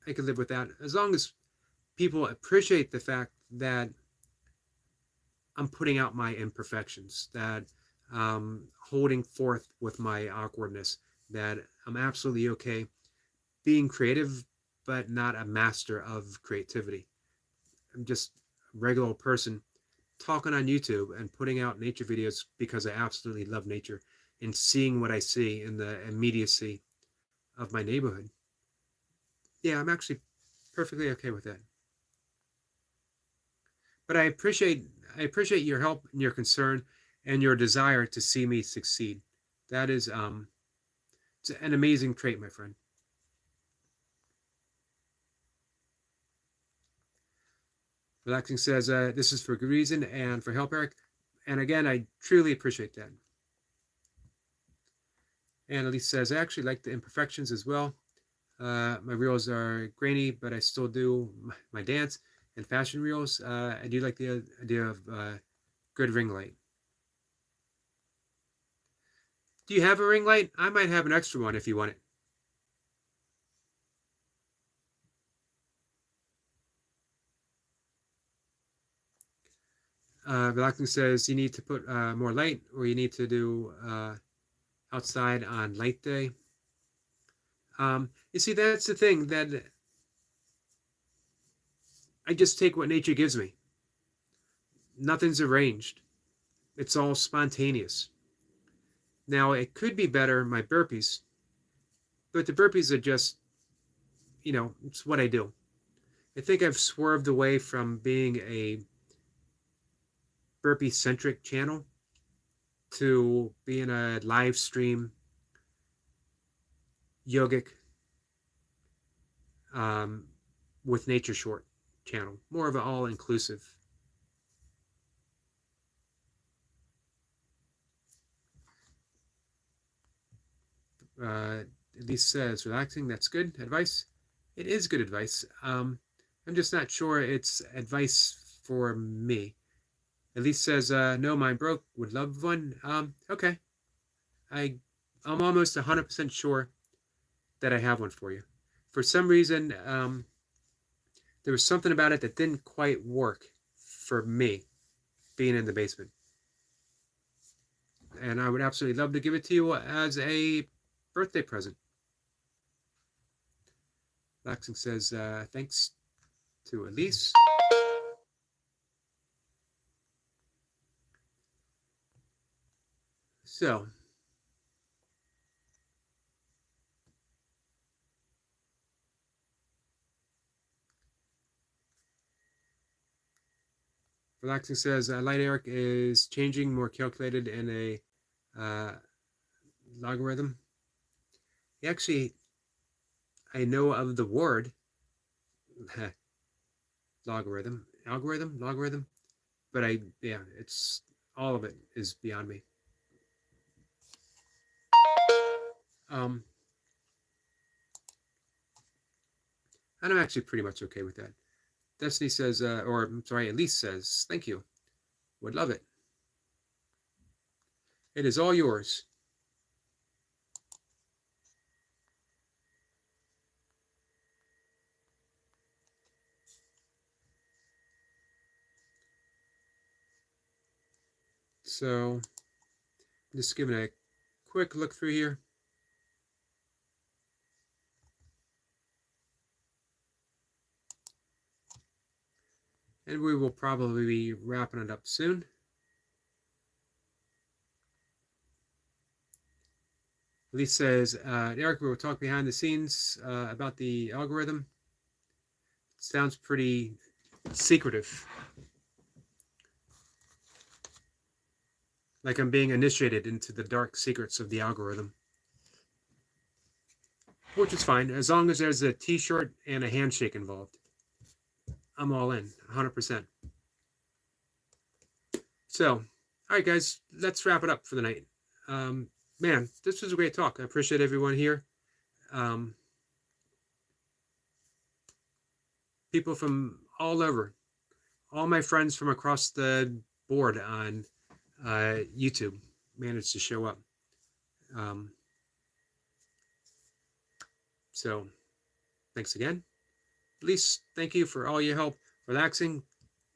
I could live with that. As long as people appreciate the fact that I'm putting out my imperfections, that holding forth with my awkwardness, that I'm absolutely okay being creative, but not a master of creativity. I'm just a regular person talking on YouTube and putting out nature videos because I absolutely love nature and seeing what I see in the immediacy of my neighborhood. Yeah, I'm actually perfectly okay with that. But I appreciate your help and your concern and your desire to see me succeed. That is it's an amazing trait, my friend. Relaxing says, this is for good reason and for help, Eric. And again, I truly appreciate that. And Elise says, I actually like the imperfections as well. My reels are grainy, but I still do my dance and fashion reels. I do like the idea of good ring light. Do you have a ring light? I might have an extra one if you want it. Relaxing says you need to put more light, or you need to do outside on light day. You see, that's the thing, that I just take what nature gives me. Nothing's arranged. It's all spontaneous. Now, it could be better, my burpees, but the burpees are just, it's what I do. I think I've swerved away from being a burpee centric channel to being a live stream yogic with nature short channel, more of an all inclusive. Elise says, relaxing, that's good advice. It is good advice. I'm just not sure it's advice for me. Elise says, no, mine broke, would love one. Okay. I'm almost 100% sure that I have one for you. For some reason, there was something about it that didn't quite work for me being in the basement. And I would absolutely love to give it to you as a birthday present. Laxing says, thanks to Elise. So, Relaxing says, Light Eric is changing, more calculated in a logarithm. Actually, I know of the word logarithm, but it's all of it is beyond me. And I'm actually pretty much okay with that. Destiny says, Elise says, thank you. Would love it. It is all yours. So, I'm just giving a quick look through here. And we will probably be wrapping it up soon. Elise says, Eric, we will talk behind the scenes about the algorithm. It sounds pretty secretive. Like I'm being initiated into the dark secrets of the algorithm. Which is fine, as long as there's a t-shirt and a handshake involved. I'm all in, 100%. So, All right, guys, let's wrap it up for the night. Man, this was a great talk. I appreciate everyone here. Um, People from all over, all my friends from across the board on YouTube managed to show up. Um, so thanks again. Elise, thank you for all your help relaxing.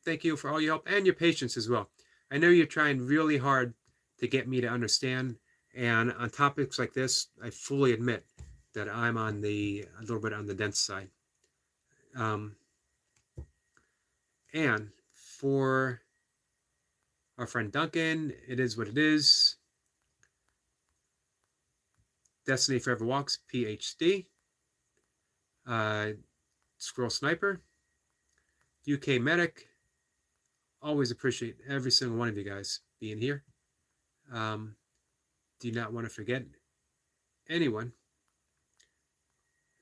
Thank you for all your help and your patience as well. I know you're trying really hard to get me to understand. And on topics like this, I fully admit that I'm a little bit on the dense side. And for our friend Duncan, it is what it is. Destiny Forever Walks, PhD. Squirrel Sniper. UK Medic. Always appreciate every single one of you guys being here. Do not want to forget anyone.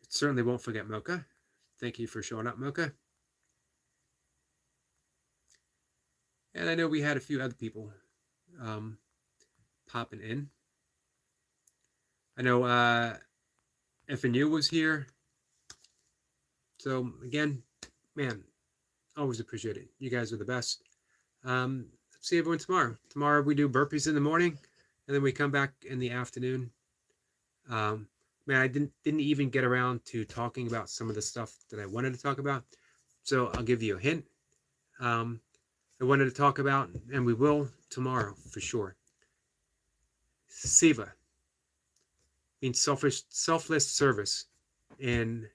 Certainly won't forget Mocha. Thank you for showing up, Mocha. And I know we had a few other people popping in. I know FNU was here. So again, man, always appreciate it. You guys are the best. See everyone tomorrow. Tomorrow we do burpees in the morning, and then we come back in the afternoon. Man, I didn't even get around to talking about some of the stuff that I wanted to talk about. So I'll give you a hint. I wanted to talk about, and we will tomorrow for sure. Siva means selfless service in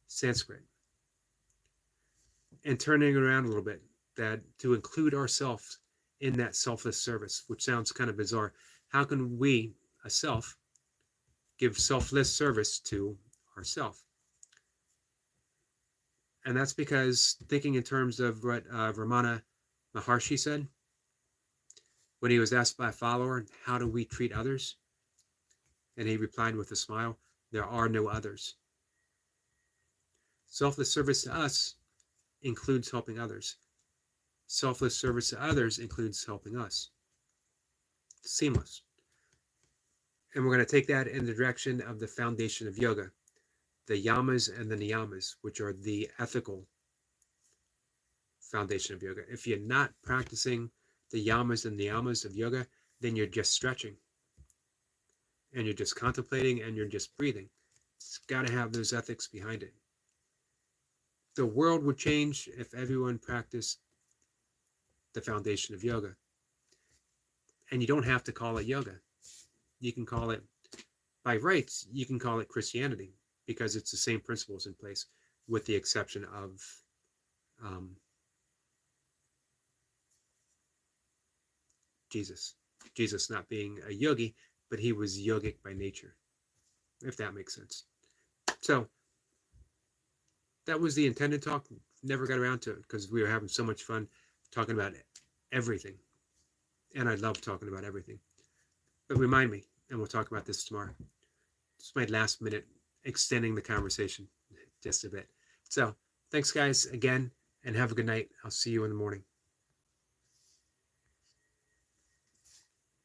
Sanskrit. And turning it around a little bit, that to include ourselves in that selfless service, which sounds kind of bizarre. How can we, a self, give selfless service to ourself? And that's because thinking in terms of what Ramana Maharshi said, when he was asked by a follower, how do we treat others? And he replied with a smile, there are no others. Selfless service to us includes helping others. Selfless service to others includes helping us. Seamless. And we're going to take that in the direction of the foundation of yoga, the yamas and the niyamas, which are the ethical foundation of yoga. If you're not practicing the yamas and niyamas of yoga, then you're just stretching. And you're just contemplating and you're just breathing. It's got to have those ethics behind it. The world would change if everyone practiced the foundation of yoga. And you don't have to call it yoga. You can call it, by rights, you can call it Christianity, because it's the same principles in place, with the exception of Jesus. Jesus not being a yogi, but he was yogic by nature, if that makes sense. So that was the intended talk. Never got around to it because we were having so much fun talking about everything. And I love talking about everything. But remind me, and we'll talk about this tomorrow. It's my last minute extending the conversation just a bit. So thanks, guys, again, and have a good night. I'll see you in the morning.